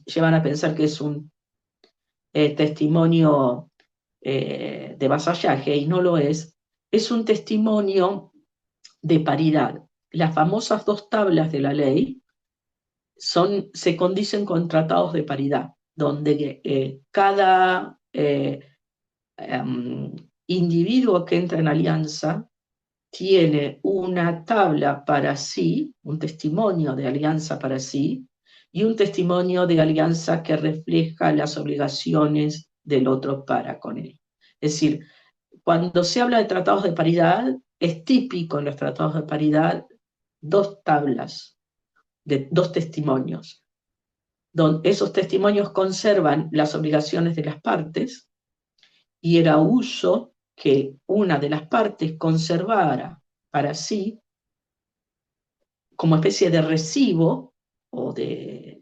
llevan a pensar que es un testimonio de vasallaje, y no lo es. Es un testimonio de paridad. Las famosas 2 tablas de la ley se condicen con tratados de paridad, donde cada individuo que entra en alianza tiene una tabla para sí, un testimonio de alianza para sí, y un testimonio de alianza que refleja las obligaciones del otro para con él. Es decir, cuando se habla de tratados de paridad, es típico en los tratados de paridad 2 tablas, de 2 testimonios, donde esos testimonios conservan las obligaciones de las partes, y era uso que una de las partes conservara para sí como especie de recibo o de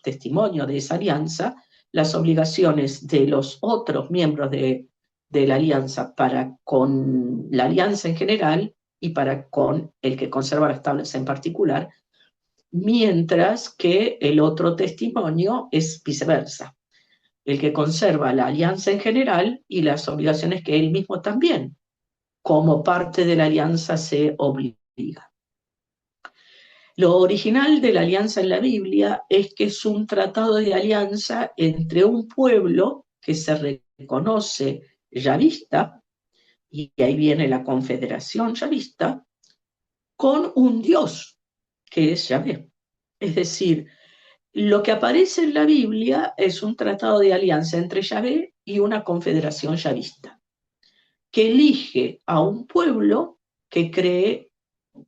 testimonio de esa alianza, las obligaciones de los otros miembros de la alianza para con la alianza en general y para con el que conserva las tablas en particular, mientras que el otro testimonio es viceversa, el que conserva la alianza en general y las obligaciones que él mismo también, como parte de la alianza, se obliga. Lo original de la alianza en la Biblia es que es un tratado de alianza entre un pueblo que se reconoce yavista, y ahí viene la confederación yavista, con un Dios, que es Yahvé. Es decir, lo que aparece en la Biblia es un tratado de alianza entre Yahvé y una confederación yavista, que elige a un pueblo que cree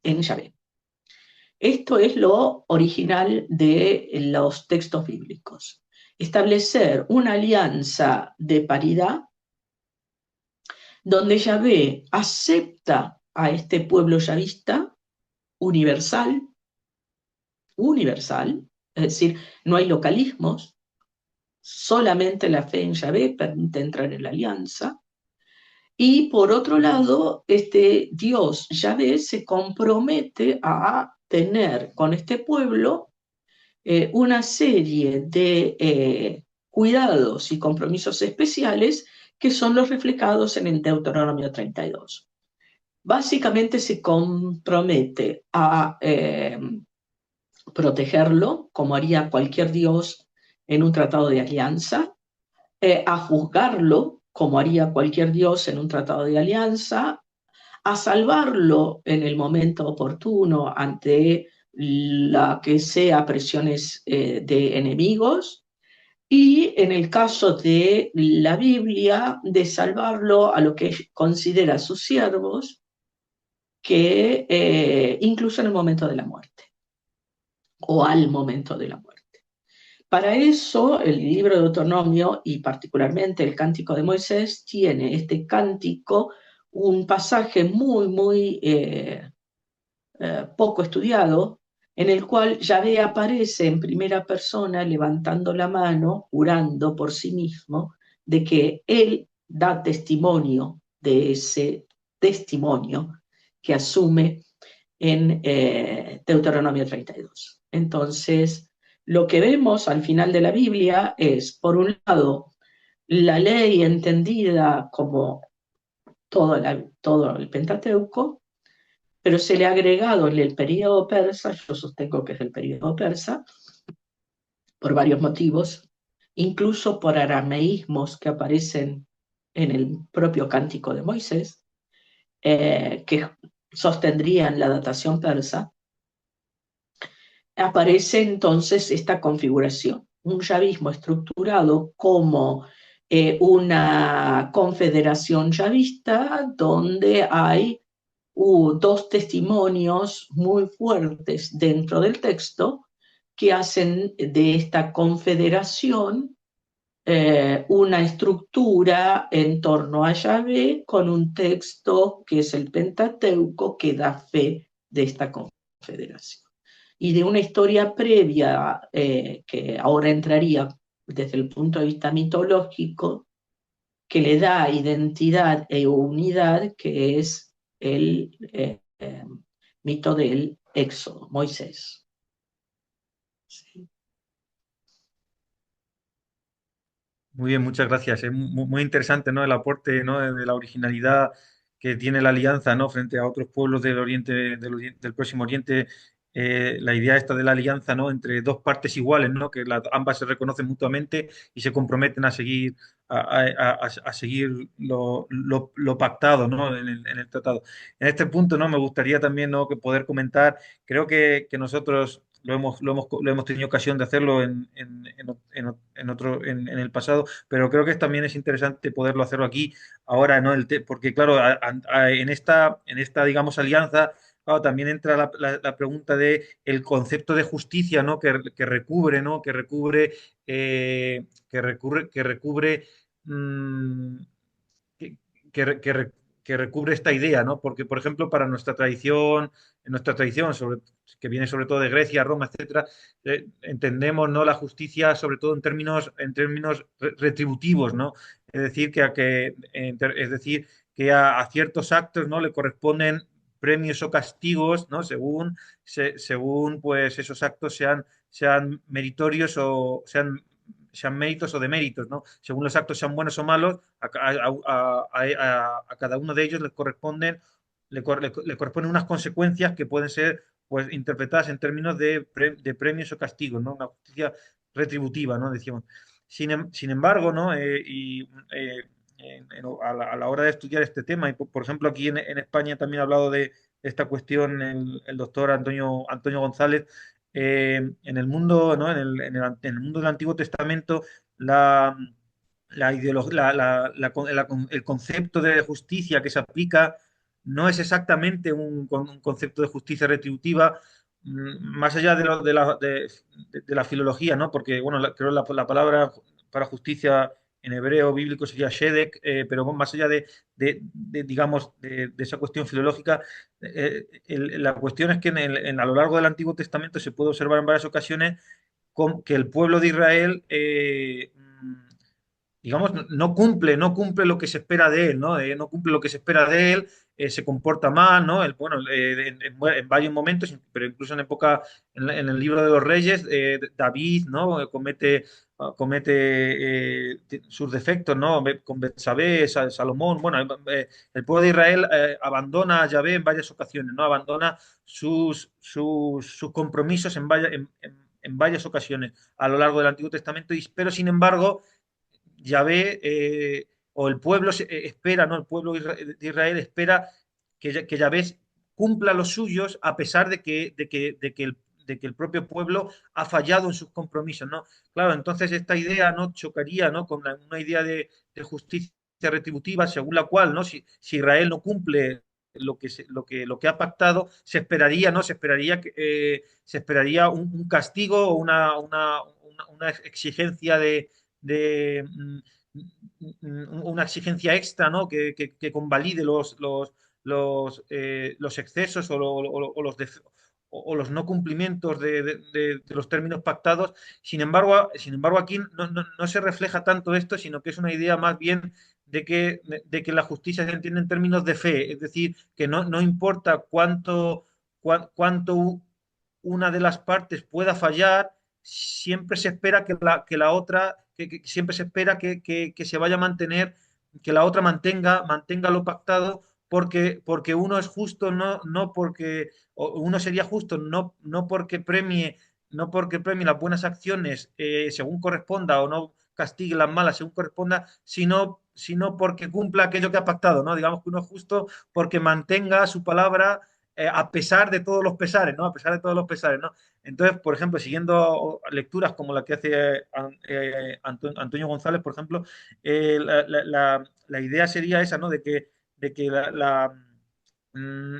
en Yahvé. Esto es lo original de los textos bíblicos. Establecer una alianza de paridad donde Yahvé acepta a este pueblo yavista universal, es decir, no hay localismos, solamente la fe en Yahvé permite entrar en la alianza. Y por otro lado, este Dios Yahvé se compromete a tener con este pueblo una serie de cuidados y compromisos especiales que son los reflejados en el Deuteronomio 32. Básicamente se compromete a protegerlo, como haría cualquier Dios en un tratado de alianza, a juzgarlo, como haría cualquier Dios en un tratado de alianza, a salvarlo en el momento oportuno ante la que sea presiones de enemigos, y en el caso de la Biblia, de salvarlo a lo que considera sus siervos, que incluso en el momento de la muerte, o al momento de la muerte. Para eso, el libro de Deuteronomio, y particularmente el Cántico de Moisés, tiene este cántico, un pasaje muy poco estudiado, en el cual Yahvé aparece en primera persona levantando la mano, jurando por sí mismo de que él da testimonio de ese testimonio que asume en Deuteronomio 32. Entonces, lo que vemos al final de la Biblia es, por un lado, la ley entendida como todo el Pentateuco, pero se le ha agregado en el periodo persa, yo sostengo que es el periodo persa, por varios motivos, incluso por arameísmos que aparecen en el propio Cántico de Moisés, que sostendrían la datación persa. Aparece entonces esta configuración, un yavismo estructurado como una confederación yavista donde hay dos testimonios muy fuertes dentro del texto que hacen de esta confederación una estructura en torno a Yahvé con un texto que es el Pentateuco que da fe de esta confederación. Y de una historia previa que ahora entraría desde el punto de vista mitológico, que le da identidad e unidad, que es el mito del Éxodo, Moisés. Sí. Muy bien, muchas gracias. Es muy interesante, ¿no? El aporte, ¿no? De la originalidad que tiene la alianza, ¿no? Frente a otros pueblos del Oriente, del Próximo Oriente. La idea esta de la alianza, ¿no? Entre dos partes iguales, ¿no? Que ambas se reconocen mutuamente y se comprometen a seguir, a seguir lo pactado, ¿no? En el tratado. En este punto, ¿no? Me gustaría también, ¿no? Que poder comentar. Creo que nosotros lo hemos tenido ocasión de hacerlo en el pasado, pero creo que también es interesante poderlo hacerlo aquí ahora, ¿no? Porque, claro, en esta, digamos, alianza, claro, también entra la pregunta de el concepto de justicia, ¿no? Que recubre, ¿no? Que recubre, mm, que, que, que recubre esta idea, ¿no? Porque, por ejemplo, para nuestra tradición que viene sobre todo de Grecia, Roma, etcétera, entendemos, ¿no?, la justicia sobre todo en términos retributivos, ¿no? Es decir, que a ciertos actos, ¿no?, le corresponden premios o castigos, ¿no?, según pues esos actos sean meritorios o sean méritos o deméritos, ¿no? Según los actos sean buenos o malos, a cada uno de ellos le corresponden unas consecuencias que pueden ser pues interpretadas en términos de premios o castigos, ¿no? Una justicia retributiva, ¿no? Decíamos. Sin embargo, ¿no? A la hora de estudiar este tema, y por ejemplo aquí en España también ha hablado de esta cuestión el doctor Antonio González, en el mundo, ¿no?, en el mundo del Antiguo Testamento, la, el concepto de justicia que se aplica no es exactamente un concepto de justicia retributiva, más allá de la filología, ¿no? Porque, bueno, creo la palabra para justicia en hebreo bíblico sería shedek, pero más allá digamos, de esa cuestión filológica, la cuestión es que a lo largo del Antiguo Testamento se puede observar en varias ocasiones que el pueblo de Israel, digamos, no cumple lo que se espera de él, ¿no? No cumple lo que se espera de él, se comporta mal, ¿no? Bueno, en varios momentos, pero incluso en el libro de los Reyes, David, ¿no?, comete sus defectos, ¿no? Con Betsabé, Salomón, bueno, el pueblo de Israel abandona a Yahvé en varias ocasiones, ¿no? Abandona sus compromisos en varias ocasiones a lo largo del Antiguo Testamento, pero sin embargo Yahvé, o el pueblo espera, ¿no? El pueblo de Israel espera que Yahvé cumpla los suyos a pesar de que el propio pueblo ha fallado en sus compromisos, ¿no? Claro, entonces esta idea, ¿no?, chocaría, ¿no?, con una idea de justicia retributiva según la cual, ¿no?, si Israel no cumple lo que ha pactado, se esperaría, ¿no? Se esperaría un castigo o una exigencia una exigencia extra, ¿no?, que convalide los excesos o los no cumplimientos de los términos pactados. Sin embargo, aquí no se refleja tanto esto, sino que es una idea más bien de que la justicia se entiende en términos de fe, es decir, que no importa cuánto una de las partes pueda fallar, siempre se espera que la otra, siempre se espera que se vaya a mantener, que la otra mantenga lo pactado, porque uno es justo, no porque, uno sería justo, no porque premie las buenas acciones según corresponda, o no castigue las malas según corresponda, sino porque cumpla aquello que ha pactado, ¿no? Digamos que uno es justo porque mantenga su palabra, a pesar de todos los pesares, ¿no? A pesar de todos los pesares, ¿no? Entonces, por ejemplo, siguiendo lecturas como la que hace Antonio González, por ejemplo, la idea sería esa, ¿no? De que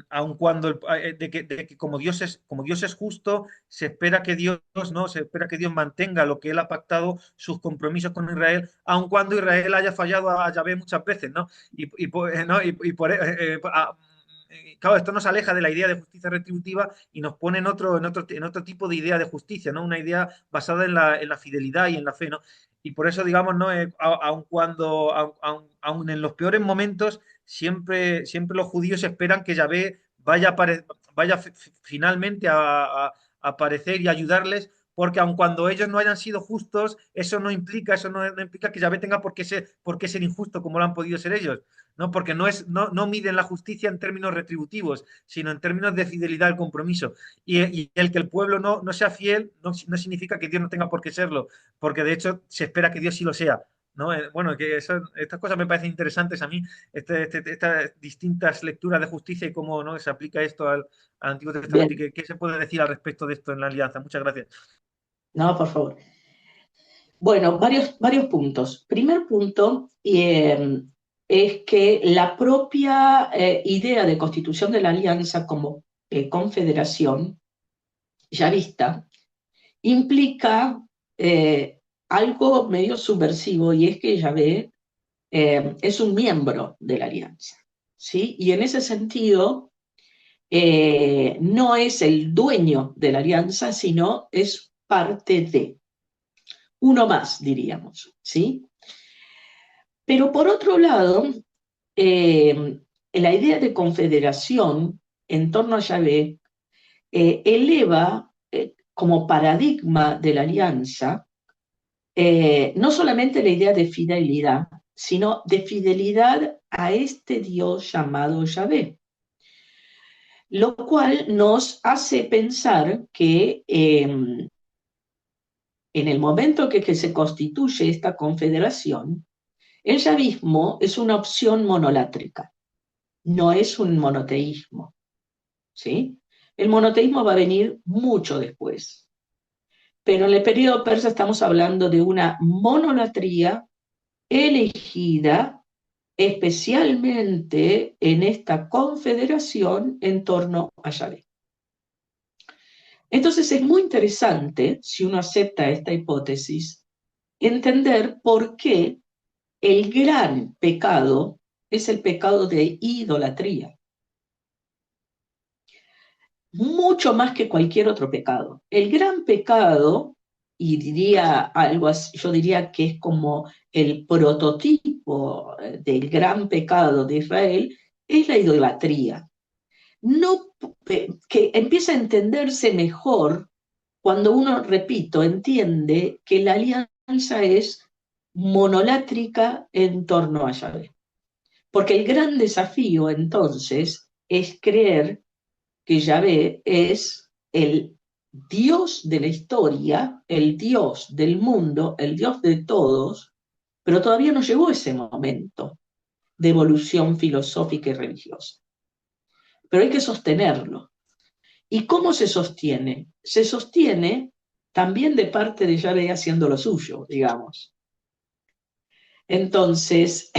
aun cuando de que como Dios es justo, se espera que Dios mantenga lo que él ha pactado, sus compromisos con Israel, aun cuando Israel haya fallado a Yahvé muchas veces, ¿no? ¿no? Claro, esto nos aleja de la idea de justicia retributiva y nos pone en otro tipo de idea de justicia, ¿no? Una idea basada en la fidelidad y en la fe, ¿no? Y por eso, digamos, ¿no? Aun en los peores momentos, siempre los judíos esperan que Yahvé vaya finalmente a aparecer y ayudarles, porque aun cuando ellos no hayan sido justos, eso no implica que Yahvé tenga por qué ser injusto como lo han podido ser ellos, ¿no? Porque no miden la justicia en términos retributivos, sino en términos de fidelidad al compromiso. Y el que el pueblo no sea fiel no significa que Dios no tenga por qué serlo, porque de hecho se espera que Dios sí lo sea, ¿no? Bueno, estas cosas me parecen interesantes a mí, estas distintas lecturas de justicia y cómo, ¿no?, se aplica esto al Antiguo Testamento, y Bien, qué se puede decir al respecto de esto en la Alianza. Muchas gracias. no, por favor. Bueno, varios puntos. Primer punto es que la propia idea de constitución de la alianza como confederación ya vista implica algo medio subversivo, y es que Yahvé es un miembro de la alianza. ¿sí? Y en ese sentido, no es el dueño de la alianza, sino es parte de, uno más, diríamos, ¿sí? Pero por otro lado, la idea de confederación en torno a Yahvé eleva como paradigma de la alianza no solamente la idea de fidelidad, sino de fidelidad a este Dios llamado Yahvé, lo cual nos hace pensar que en el momento que se constituye esta confederación, el yavismo es una opción monolátrica, no es un monoteísmo, ¿sí? El monoteísmo va a venir mucho después, pero en el periodo persa estamos hablando de una monolatría elegida especialmente en esta confederación en torno a Yahvé. Entonces es muy interesante, si uno acepta esta hipótesis, entender por qué el gran pecado es el pecado de idolatría. Mucho más que cualquier otro pecado. El gran pecado, y diría algo así, yo diría que es como el prototipo del gran pecado de Israel, es la idolatría. No, que empieza a entenderse mejor cuando uno, repito, entiende que la alianza es monolátrica en torno a Yahvé. Porque el gran desafío entonces es creer que Yahvé es el Dios de la historia, el Dios del mundo, el Dios de todos, pero todavía no llegó ese momento de evolución filosófica y religiosa. Pero hay que sostenerlo. ¿Y cómo se sostiene? Se sostiene también de parte de Yahvé haciendo lo suyo, digamos. Entonces,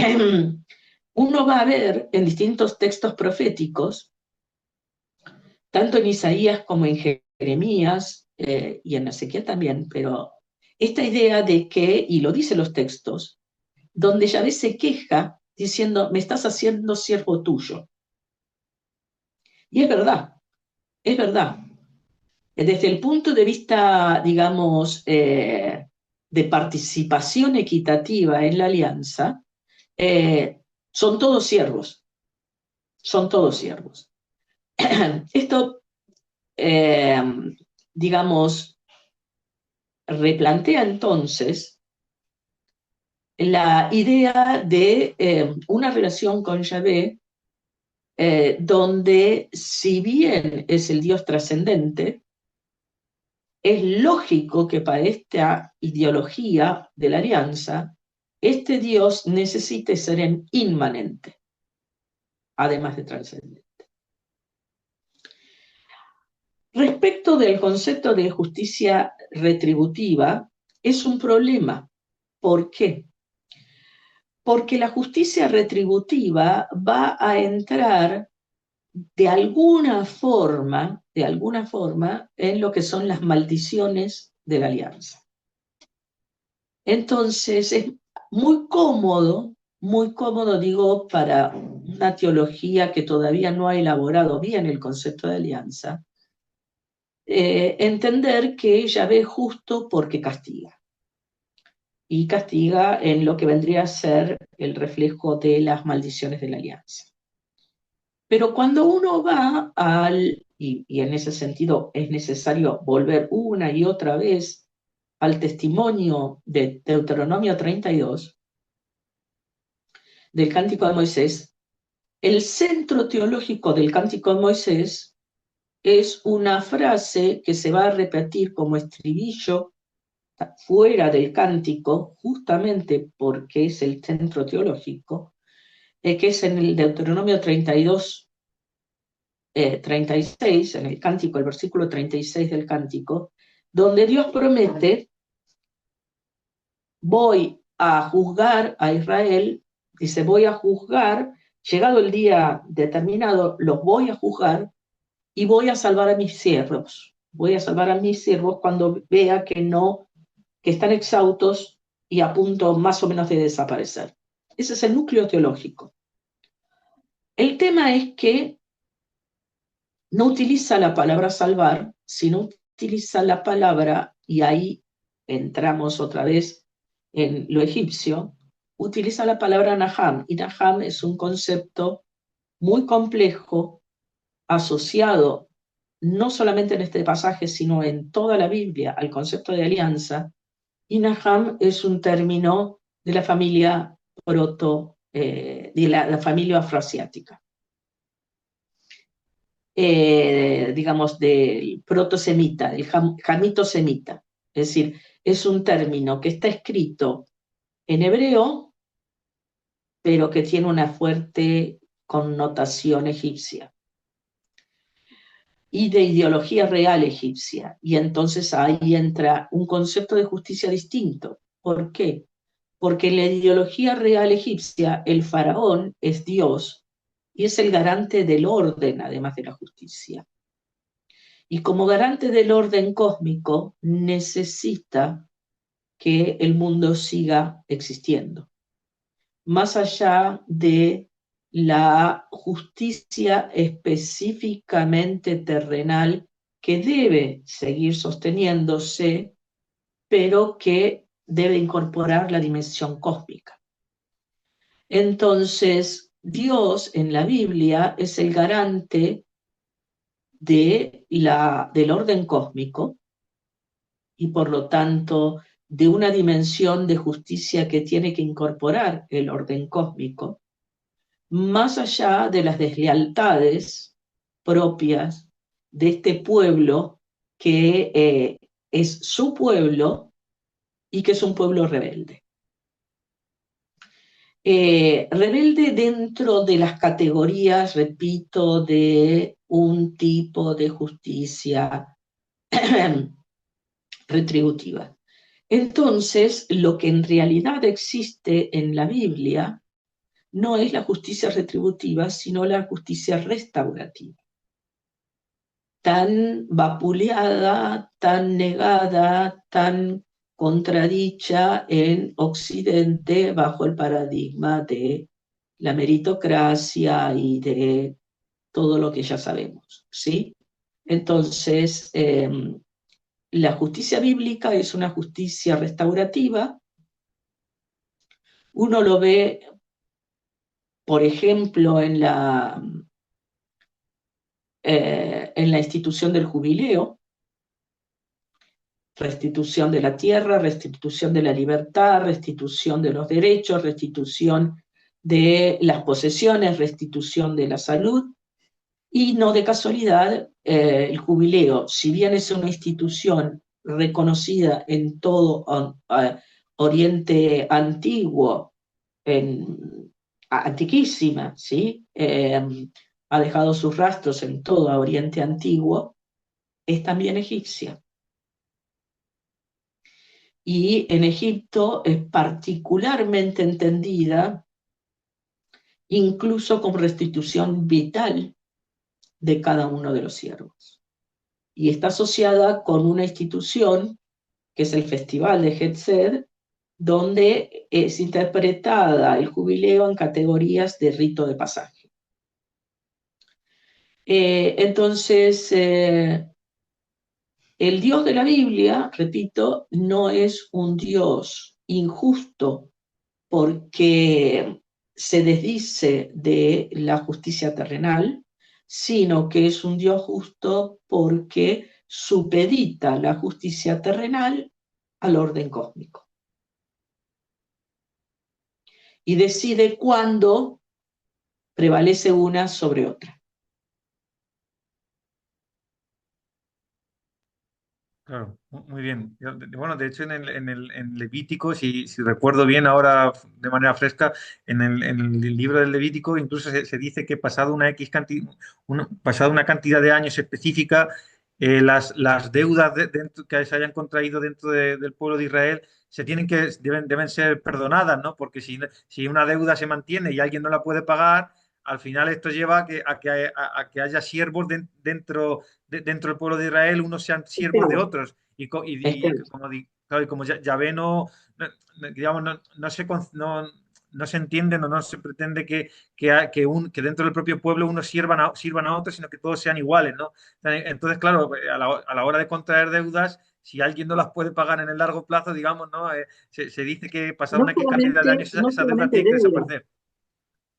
uno va a ver en distintos textos proféticos, tanto en Isaías como en Jeremías y en Ezequiel también, pero esta idea de que, y lo dicen los textos, donde Yahvé se queja diciendo, me estás haciendo siervo tuyo. Y es verdad, es verdad. Desde el punto de vista, digamos, de participación equitativa en la alianza, son todos siervos, son todos siervos. Esto, digamos, replantea entonces la idea de una relación con Yahvé donde, si bien es el Dios trascendente, es lógico que para esta ideología de la alianza, este Dios necesite ser inmanente, además de trascendente. Respecto del concepto de justicia retributiva, es un problema. ¿Por qué? Porque la justicia retributiva va a entrar de alguna forma, en lo que son las maldiciones de la alianza. Entonces es muy cómodo, digo, para una teología que todavía no ha elaborado bien el concepto de alianza, entender que Yahvé es justo porque castiga. Y castiga en lo que vendría a ser el reflejo de las maldiciones de la alianza. Pero cuando uno va y en ese sentido es necesario volver una y otra vez al testimonio de Deuteronomio 32, del Cántico de Moisés, el centro teológico del Cántico de Moisés es una frase que se va a repetir como estribillo fuera del cántico, justamente porque es el centro teológico, que es en el Deuteronomio 32, 36, en el cántico, el versículo 36 del cántico, donde Dios promete, voy a juzgar a Israel, dice, voy a juzgar, llegado el día determinado, los voy a juzgar y voy a salvar a mis siervos. Voy a salvar a mis siervos cuando vea que están exhaustos y a punto más o menos de desaparecer. Ese es el núcleo teológico. El tema es que no utiliza la palabra salvar, sino utiliza la palabra, y ahí entramos otra vez en lo egipcio, utiliza la palabra Naham, y Naham es un concepto muy complejo asociado no solamente en este pasaje, sino en toda la Biblia al concepto de alianza, y Naham es un término de la familia de la familia afroasiática. Digamos, del protosemita, el jamito-semita. Es decir, es un término que está escrito en hebreo, pero que tiene una fuerte connotación egipcia y de ideología real egipcia. Y entonces ahí entra un concepto de justicia distinto. ¿Por qué? Porque en la ideología real egipcia el faraón es Dios y es el garante del orden, además de la justicia. Y como garante del orden cósmico, necesita que el mundo siga existiendo. Más allá de la justicia específicamente terrenal que debe seguir sosteniéndose, pero que debe incorporar la dimensión cósmica. Entonces, Dios en la Biblia es el garante del orden cósmico y por lo tanto de una dimensión de justicia que tiene que incorporar el orden cósmico, más allá de las deslealtades propias de este pueblo que es su pueblo y que es un pueblo rebelde. Rebelde dentro de las categorías, repito, de un tipo de justicia retributiva. Entonces, lo que en realidad existe en la Biblia no es la justicia retributiva, sino la justicia restaurativa. Tan vapuleada, tan negada, tan contradicha en Occidente bajo el paradigma de la meritocracia y de todo lo que ya sabemos, ¿sí? Entonces, la justicia bíblica es una justicia restaurativa. Uno lo ve, por ejemplo, en la institución del jubileo, restitución de la tierra, restitución de la libertad, restitución de los derechos, restitución de las posesiones, restitución de la salud, y no de casualidad el jubileo, si bien es una institución reconocida en todo Oriente Antiguo, antiquísima, ¿sí? Ha dejado sus rastros en todo Oriente Antiguo, es también egipcia. Y en Egipto es particularmente entendida incluso como restitución vital de cada uno de los siervos. Y está asociada con una institución que es el Festival de Hetzed, donde es interpretada el jubileo en categorías de rito de pasaje. Entonces, el Dios de la Biblia, repito, no es un Dios injusto porque se desdice de la justicia terrenal, sino que es un Dios justo porque supedita la justicia terrenal al orden cósmico. Y decide cuándo prevalece una sobre otra. Claro, muy bien. Bueno, de hecho, en Levítico, si recuerdo bien ahora de manera fresca, en el libro del Levítico incluso se dice que pasado pasado una cantidad de años específica, las deudas que se hayan contraído dentro del pueblo de Israel deben ser perdonadas, ¿no? Porque si una deuda se mantiene y alguien no la puede pagar, al final esto lleva a que haya siervos dentro del pueblo de Israel, unos sean siervos de otros. Claro, y como Yahvé digamos, no se no se entienden o no se pretende que dentro del propio pueblo unos sirvan a otros, sino que todos sean iguales, ¿no? Entonces, claro, a la hora de contraer deudas, si alguien no las puede pagar en el largo plazo, digamos, ¿no? Se dice que pasada una X cantidad de años No esa deuda solamente tiene que deudas, desaparecer.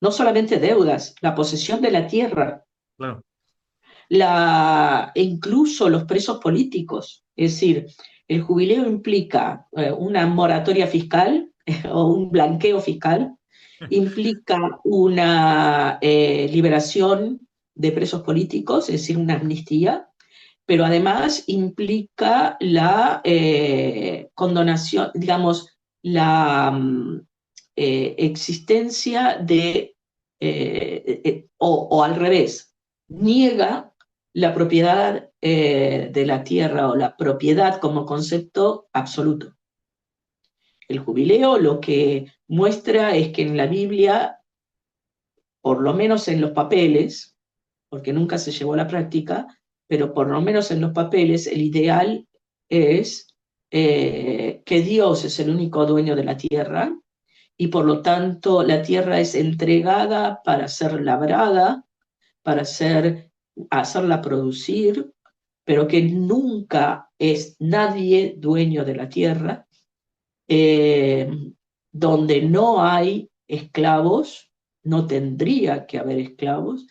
no solamente deudas, la posesión de la tierra, Claro, e incluso los presos políticos. Es decir, el jubileo implica una moratoria fiscal o un blanqueo fiscal, implica una liberación de presos políticos, es decir, una amnistía, pero además implica la condonación, digamos, la existencia o al revés, niega la propiedad de la tierra o la propiedad como concepto absoluto. El jubileo lo que muestra es que en la Biblia, por lo menos en los papeles, porque nunca se llevó a la práctica, pero por lo menos en los papeles el ideal es que Dios es el único dueño de la tierra y por lo tanto la tierra es entregada para ser labrada, para hacerla producir, pero que nunca es nadie dueño de la tierra, eh, donde no hay esclavos, no tendría que haber esclavos,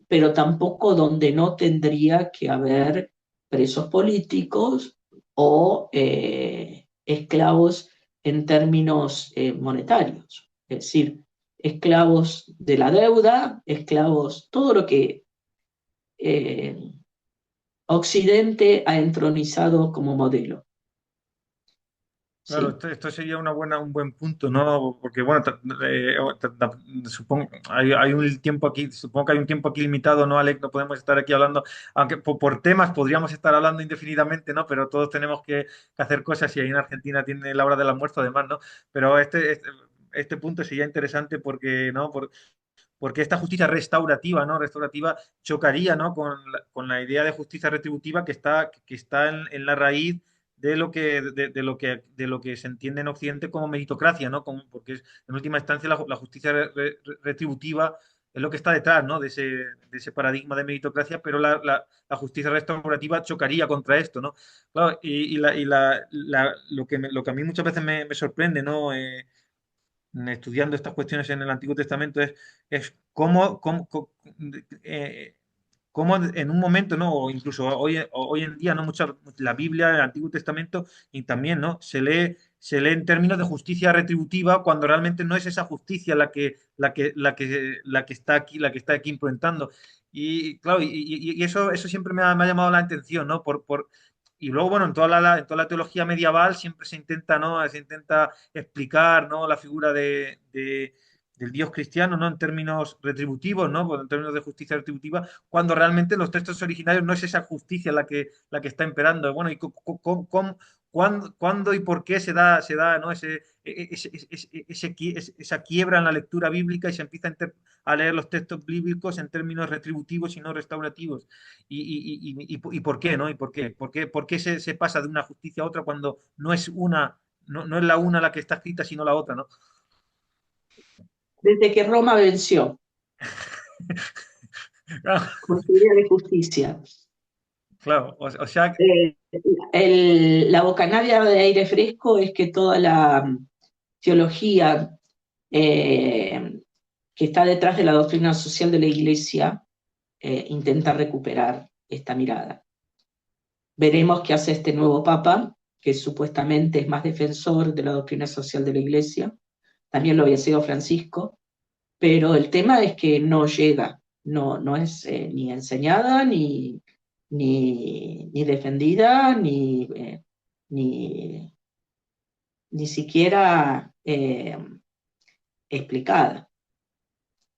pero tampoco donde no tendría que haber presos políticos o esclavos en términos monetarios. Es decir, esclavos de la deuda, esclavos, todo lo que eh, Occidente ha entronizado como modelo. claro, ¿Sí? esto sería un buen punto, ¿no? Porque, bueno, supongo, hay un tiempo aquí, supongo que hay un tiempo aquí limitado, ¿no, Alex? No podemos estar aquí hablando, aunque por temas podríamos estar hablando indefinidamente, ¿no? Pero todos tenemos que hacer cosas y ahí en Argentina tiene la hora del almuerzo, además, ¿no? Pero este punto sería interesante porque, ¿no? Porque esta justicia restaurativa, ¿no? Restaurativa chocaría, ¿no? Con la idea de justicia retributiva que está en la raíz de lo que se entiende en Occidente como meritocracia, ¿no? Porque en última instancia la justicia retributiva es lo que está detrás, ¿no? De ese paradigma de meritocracia, pero la justicia restaurativa chocaría contra esto, ¿no? Claro, lo que a mí muchas veces me sorprende, ¿no? Estudiando estas cuestiones en el Antiguo Testamento es eh, cómo en un momento, ¿no? O incluso hoy en día, ¿no? La Biblia, el Antiguo Testamento, y también, ¿no? Se lee en términos de justicia retributiva cuando realmente no es esa justicia la que está aquí, la que está aquí implementando. Y claro, y eso siempre me ha llamado la atención, ¿no? Y luego, bueno, en toda la teología medieval siempre se intenta, ¿no? Se intenta explicar, ¿no? La figura del Dios cristiano, ¿no? En términos retributivos, ¿no? Pues en términos de justicia retributiva, cuando realmente los textos originarios no es esa justicia la que está imperando. Bueno, y cuándo y por qué se da, ¿no? Esa quiebra en la lectura bíblica y se empieza a leer los textos bíblicos en términos retributivos y no restaurativos. Y por qué, ¿no? ¿Y por qué? Por qué se pasa de una justicia a otra cuando no es no es la una la que está escrita, sino la otra, ¿no? Desde que Roma venció con su idea de justicia. Claro, o sea, La bocanada de aire fresco es que toda la teología que está detrás de la doctrina social de la Iglesia intenta recuperar esta mirada. Veremos qué hace este nuevo Papa, que supuestamente es más defensor de la doctrina social de la Iglesia. También lo había sido Francisco, pero el tema es que no llega, no es ni enseñada, ni defendida, ni, ni siquiera explicada.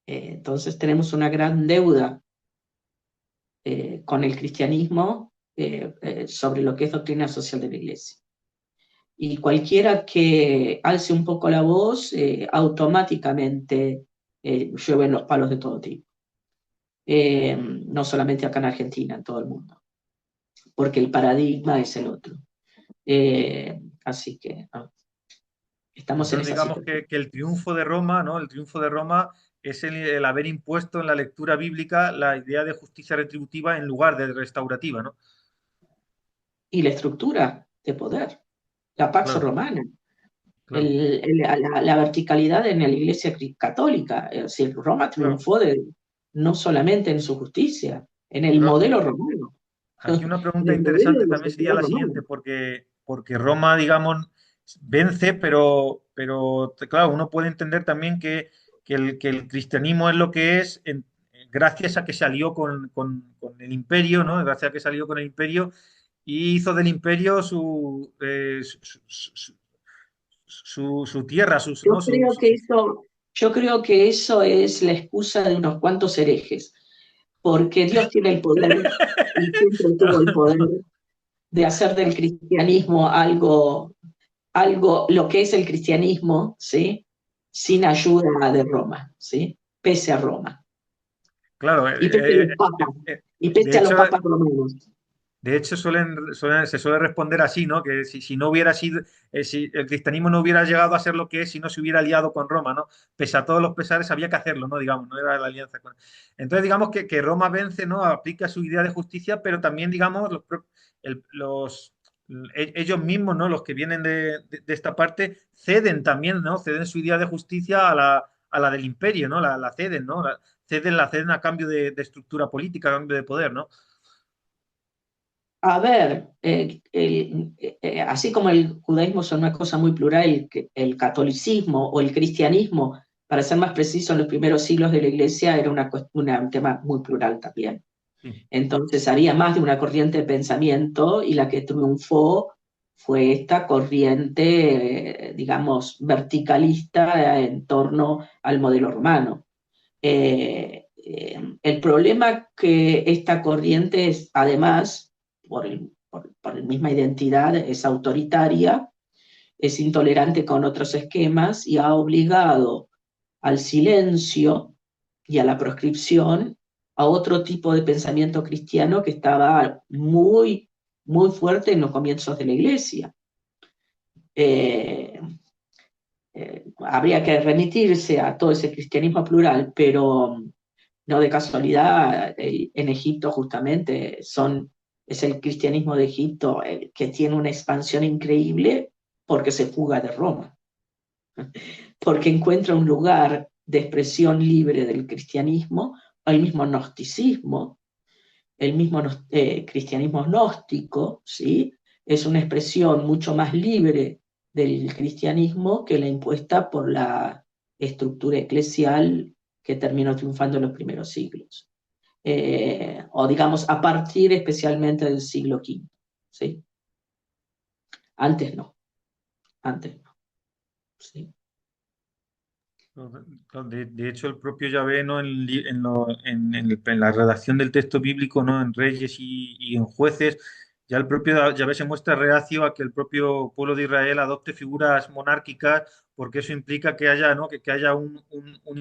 Entonces tenemos una gran deuda con el cristianismo sobre lo que es doctrina social de la Iglesia. Y cualquiera que alce un poco la voz, automáticamente llueven los palos de todo tipo. No solamente acá en Argentina, en todo el mundo, porque el paradigma es el otro. Así que Estamos en Entonces, esa digamos situación. que el triunfo de Roma, ¿no? El triunfo de Roma es el haber impuesto en la lectura bíblica la idea de justicia retributiva en lugar de restaurativa, ¿no? Y la estructura de poder, la Pax Claro, Romana, claro, la verticalidad en la Iglesia católica. Es decir, Roma claro. triunfó no solamente en su justicia, en el Pero modelo romano, aquí una en pregunta el modelo interesante de la también sería sociedad la romana. siguiente, porque Roma, digamos, vence, pero claro, uno puede entender también que el cristianismo es lo que es gracias a que se alió con el imperio, ¿no? Gracias a que se alió con el imperio y hizo del imperio su tierra, Yo creo que eso, yo creo que eso es la excusa de unos cuantos herejes, porque Dios tiene el poder y siempre tuvo el poder de hacer del cristianismo lo que es el cristianismo, ¿sí? Sin ayuda de Roma, ¿sí? Pese a Roma. Claro, Y pese a los papas, y de pese a los hecho, papas romanos. de hecho, se suele responder así, ¿no? Que si no hubiera sido, si el cristianismo no hubiera llegado a ser lo que es, si no se hubiera aliado con Roma, ¿no? Pese a todos los pesares, había que hacerlo, ¿no? Digamos, no era la alianza con. Entonces, digamos que Roma vence, ¿no? Aplica su idea de justicia, pero también, digamos, ellos mismos, ¿no? Los que vienen de esta parte, ceden también, ¿no? Ceden su idea de justicia a la del imperio, ¿no? La ceden, ¿no? La ceden a cambio de estructura política, a cambio de poder, ¿no? A ver, así como el judaísmo son una cosa muy plural, el catolicismo o el cristianismo, para ser más preciso, en los primeros siglos de la Iglesia era un tema muy plural también. Sí. Entonces había más de una corriente de pensamiento y la que triunfó fue esta corriente, digamos, verticalista en torno al modelo romano. El problema que esta corriente es, además, por la misma identidad, es autoritaria, es intolerante con otros esquemas y ha obligado al silencio y a la proscripción a otro tipo de pensamiento cristiano que estaba muy, muy fuerte en los comienzos de la Iglesia. Eh, Habría que remitirse a todo ese cristianismo plural, pero no de casualidad, en Egipto justamente es el cristianismo de Egipto el que tiene una expansión increíble porque se fuga de Roma, porque encuentra un lugar de expresión libre del cristianismo, el mismo gnosticismo, el mismo cristianismo gnóstico, ¿sí? Es una expresión mucho más libre del cristianismo que la impuesta por la estructura eclesial que terminó triunfando en los primeros siglos. O digamos, a partir especialmente del siglo V, ¿sí? Antes no, antes no, ¿sí? De hecho, el propio Yahvé, ¿no? En la redacción del texto bíblico, ¿no? En Reyes y en Jueces, ya el propio Yahvé se muestra reacio a que el propio pueblo de Israel adopte figuras monárquicas, porque eso implica que haya, ¿no? Que haya un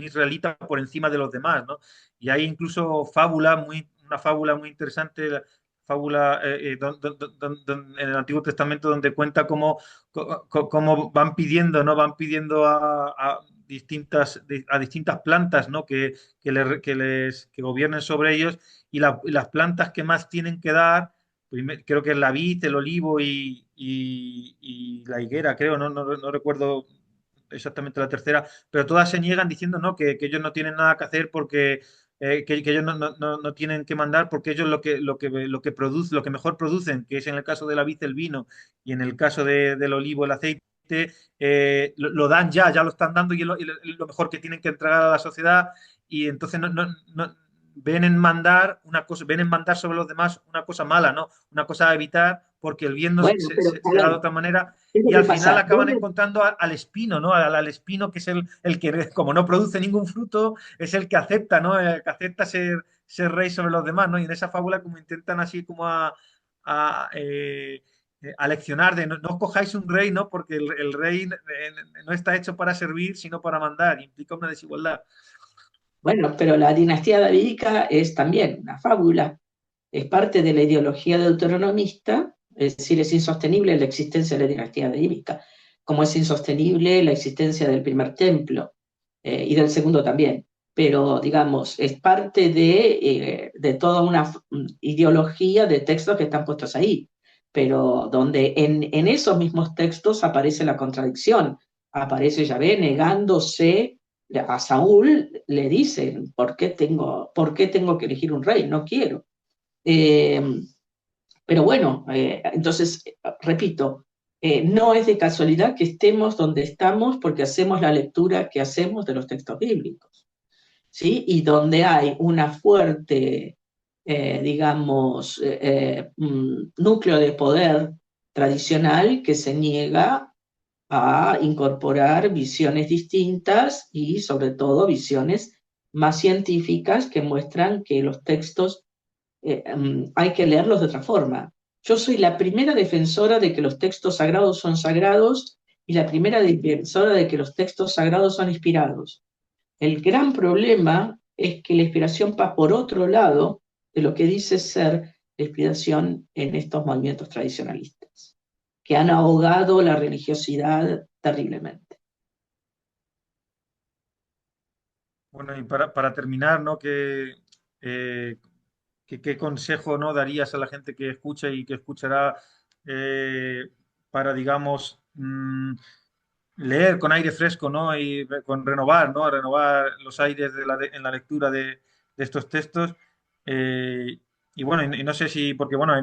israelita por encima de los demás, ¿no? Y hay incluso una fábula muy interesante, la fábula en el Antiguo Testamento, donde cuenta cómo van pidiendo, ¿no? Van pidiendo a distintas plantas, ¿no? Que gobiernen sobre ellos, y las plantas que más tienen que dar, creo que es la vid, el olivo y la higuera, creo, no recuerdo exactamente la tercera, pero todas se niegan diciendo, ¿no? Que ellos no tienen nada que hacer porque que ellos no tienen que mandar, porque ellos lo que mejor producen, que es en el caso de la vid el vino y en el caso del olivo el aceite, lo dan ya lo están dando, y es lo mejor que tienen que entregar a la sociedad, y entonces ven en mandar sobre los demás una cosa mala, ¿no? Una cosa a evitar, porque el bien no Bueno, pero se a da de ver, otra manera, ¿qué es lo y que al final pasa? acaban encontrando al espino, ¿no? Al espino, que es el que, como no produce ningún fruto, es el que acepta, ¿no? El que acepta ser rey sobre los demás, ¿no? Y en esa fábula como intentan así como a, eh, a leccionar de no cojáis un rey, ¿no? Porque el rey no está hecho para servir, sino para mandar, implica una desigualdad. Bueno, pero la dinastía davídica es también una fábula, es parte de la ideología deuteronomista, es decir, es insostenible la existencia de la dinastía davídica. como es insostenible la existencia del primer templo y del segundo también. Pero, digamos, es parte de toda una ideología de textos que están puestos ahí, pero donde en esos mismos textos aparece la contradicción, aparece Yahvé negándose a Saúl, le dicen, por qué tengo que elegir un rey? No quiero. Eh, pero bueno, entonces, repito, no es de casualidad que estemos donde estamos porque hacemos la lectura que hacemos de los textos bíblicos, ¿sí? Y donde hay una fuerte, digamos, núcleo de poder tradicional que se niega a incorporar visiones distintas y sobre todo visiones más científicas que muestran que los textos hay que leerlos de otra forma. Yo soy la primera defensora de que los textos sagrados son sagrados y la primera defensora de que los textos sagrados son inspirados. El gran problema es que la inspiración va por otro lado de lo que dice ser la inspiración en estos movimientos tradicionalistas, que han ahogado la religiosidad terriblemente. Bueno, y para terminar, ¿no? ¿Qué consejo, ¿no? darías a la gente que escucha y que escuchará para, digamos, leer con aire fresco, ¿no? Y con renovar, ¿no? Renovar los aires en la lectura de estos textos. Eh, y bueno, y no sé si, porque bueno,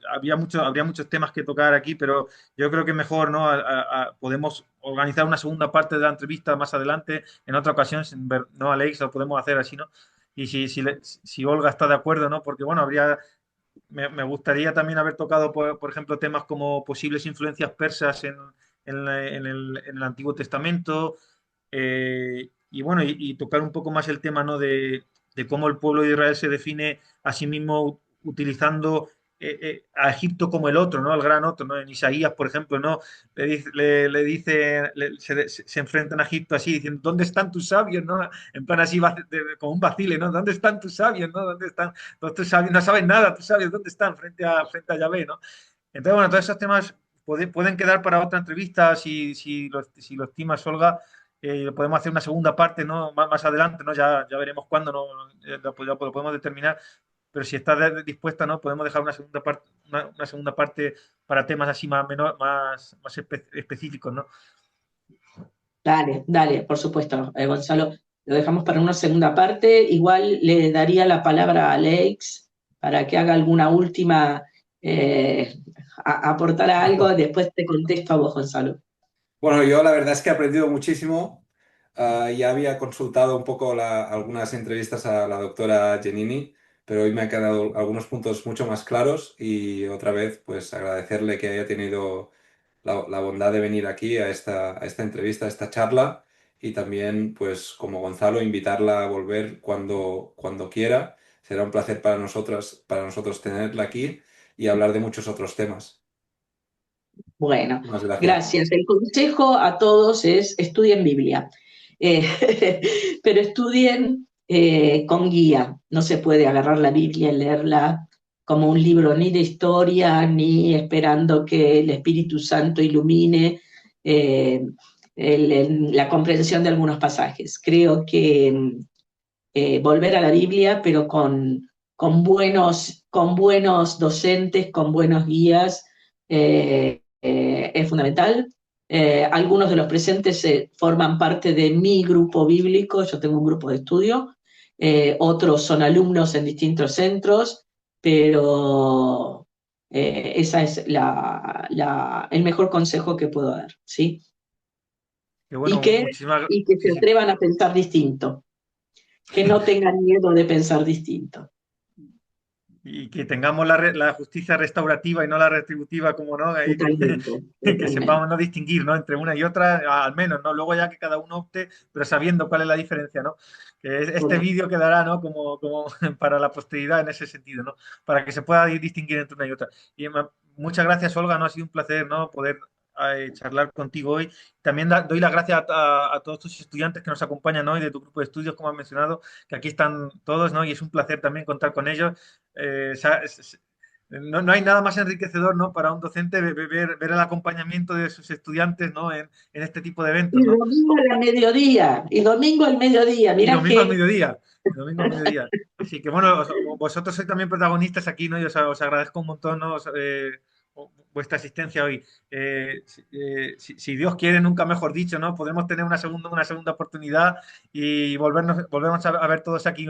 habría muchos temas que tocar aquí, pero yo creo que mejor, ¿no? Podemos organizar una segunda parte de la entrevista más adelante, en otra ocasión, ¿no, Alex? Lo podemos hacer así, ¿no? Y si Olga está de acuerdo, ¿no? Porque bueno, me gustaría también haber tocado, por ejemplo, temas como posibles influencias persas en el Antiguo Testamento, y bueno, y tocar un poco más el tema, ¿no? de cómo el pueblo de Israel se define a sí mismo utilizando a Egipto como el otro, ¿no? El gran otro, ¿no? En Isaías, por ejemplo, ¿no? Se enfrentan a Egipto así, diciendo, ¿dónde están tus sabios, ¿no? En plan así, como un vacile, ¿no? ¿Dónde están tus sabios, ¿no? ¿Dónde están tus sabios? No saben nada, tus sabios, ¿dónde están? Frente a Yahvé, ¿no? Entonces, bueno, todos esos temas pueden quedar para otra entrevista si lo estimas, Olga. Podemos hacer una segunda parte, ¿no? Más adelante, ¿no? Ya veremos cuándo, ¿no? Ya lo podemos determinar. Pero si estás dispuesta, ¿no? Podemos dejar una segunda parte para temas así más específicos, ¿no? Dale, dale, por supuesto, Gonzalo. Lo dejamos para una segunda parte. Igual le daría la palabra a Alex para que haga alguna última, aportar algo. Después te contesto a vos, Gonzalo. Bueno, yo la verdad es que he aprendido muchísimo. Ya había consultado un poco algunas entrevistas a la doctora Genini, pero hoy me han quedado algunos puntos mucho más claros y otra vez pues agradecerle que haya tenido la bondad de venir aquí a esta entrevista, a esta charla y también pues como Gonzalo invitarla a volver cuando quiera. Será un placer para nosotros tenerla aquí y hablar de muchos otros temas. Bueno, Muchas gracias. gracias. El consejo a todos es estudien Biblia, Eh, pero estudien con guía. No se puede agarrar la Biblia y leerla como un libro ni de historia, ni esperando que el Espíritu Santo ilumine eh, la comprensión de algunos pasajes. Creo que volver a la Biblia, pero con buenos docentes, con buenos guías, es fundamental. Algunos de los presentes forman parte de mi grupo bíblico, yo tengo un grupo de estudio, otros son alumnos en distintos centros, pero esa es el mejor consejo que puedo dar, ¿sí? Que Y bueno, que, muchísimas. y que se Sí, sí. atrevan a pensar distinto, que no tengan miedo de pensar distinto. Y que tengamos la justicia restaurativa y no la retributiva, como no, ahí Totalmente, que totalmente. sepamos no distinguir, ¿no? Entre una y otra, al menos, ¿no? Luego ya que cada uno opte, pero sabiendo cuál es la diferencia, ¿no? Que este vídeo quedará, ¿no? Como para la posteridad en ese sentido, ¿no? Para que se pueda distinguir entre una y otra. Y muchas gracias, Olga, ¿no? Ha sido un placer, ¿no? Poder charlar contigo hoy. También doy las gracias a todos tus estudiantes que nos acompañan hoy de tu grupo de estudios, como has mencionado, que aquí están todos, ¿no? Y es un placer también contar con ellos. no hay nada más enriquecedor, ¿no? Para un docente ver el acompañamiento de sus estudiantes, ¿no? En este tipo de eventos, Y ¿no? domingo al mediodía, y domingo al mediodía, Y mirá domingo al que... mediodía. Domingo al mediodía. Así que bueno, vosotros sois también protagonistas aquí, ¿no? Y os agradezco un montón, ¿no? Vuestra asistencia hoy. Si Dios quiere, nunca mejor dicho, ¿no? Podremos tener una segunda oportunidad y volvernos a ver todos aquí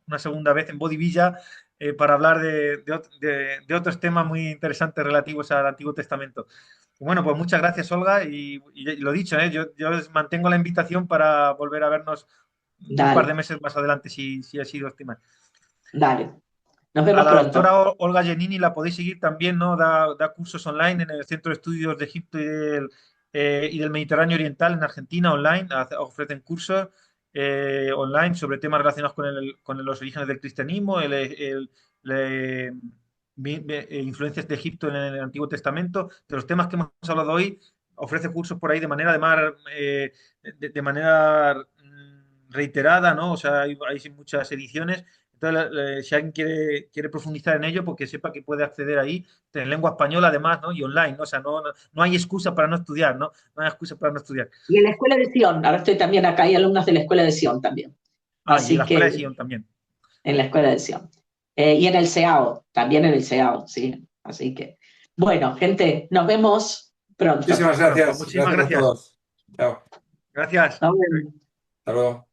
una segunda vez en Bodivilla para hablar de otros temas muy interesantes relativos al Antiguo Testamento. Bueno, pues muchas gracias, Olga, y lo dicho, yo os mantengo la invitación para volver a vernos un par de Dale, meses más adelante, si así lo estimáis. dale. Nos A vemos la pronto. doctora Olga Genini la podéis seguir también, ¿no? Da cursos online en el Centro de Estudios de Egipto y del Mediterráneo Oriental en Argentina, online. Ofrecen cursos online sobre temas relacionados con los orígenes del cristianismo, influencias de Egipto en el Antiguo Testamento. De los temas que hemos hablado hoy, ofrece cursos por ahí de manera, además, de manera reiterada, ¿no? O sea, hay muchas ediciones. Entonces, si alguien quiere profundizar en ello, porque sepa que puede acceder ahí en lengua española además, ¿no? Y online, ¿no? O sea, no hay excusa para no estudiar, ¿no? No hay excusa para no estudiar. Y en la Escuela de Sion, ahora estoy también acá, hay alumnos de la Escuela de Sion también. Ah, y en Así la escuela que de Sion también. en la Escuela de Sion. Y en el SEAO, también en el SEAO, sí. Así que, bueno, gente, nos vemos pronto. Muchísimas Bueno, pues gracias. muchísimas Gracias a gracias. todos. Chao. Gracias. Nos vemos. Hasta luego.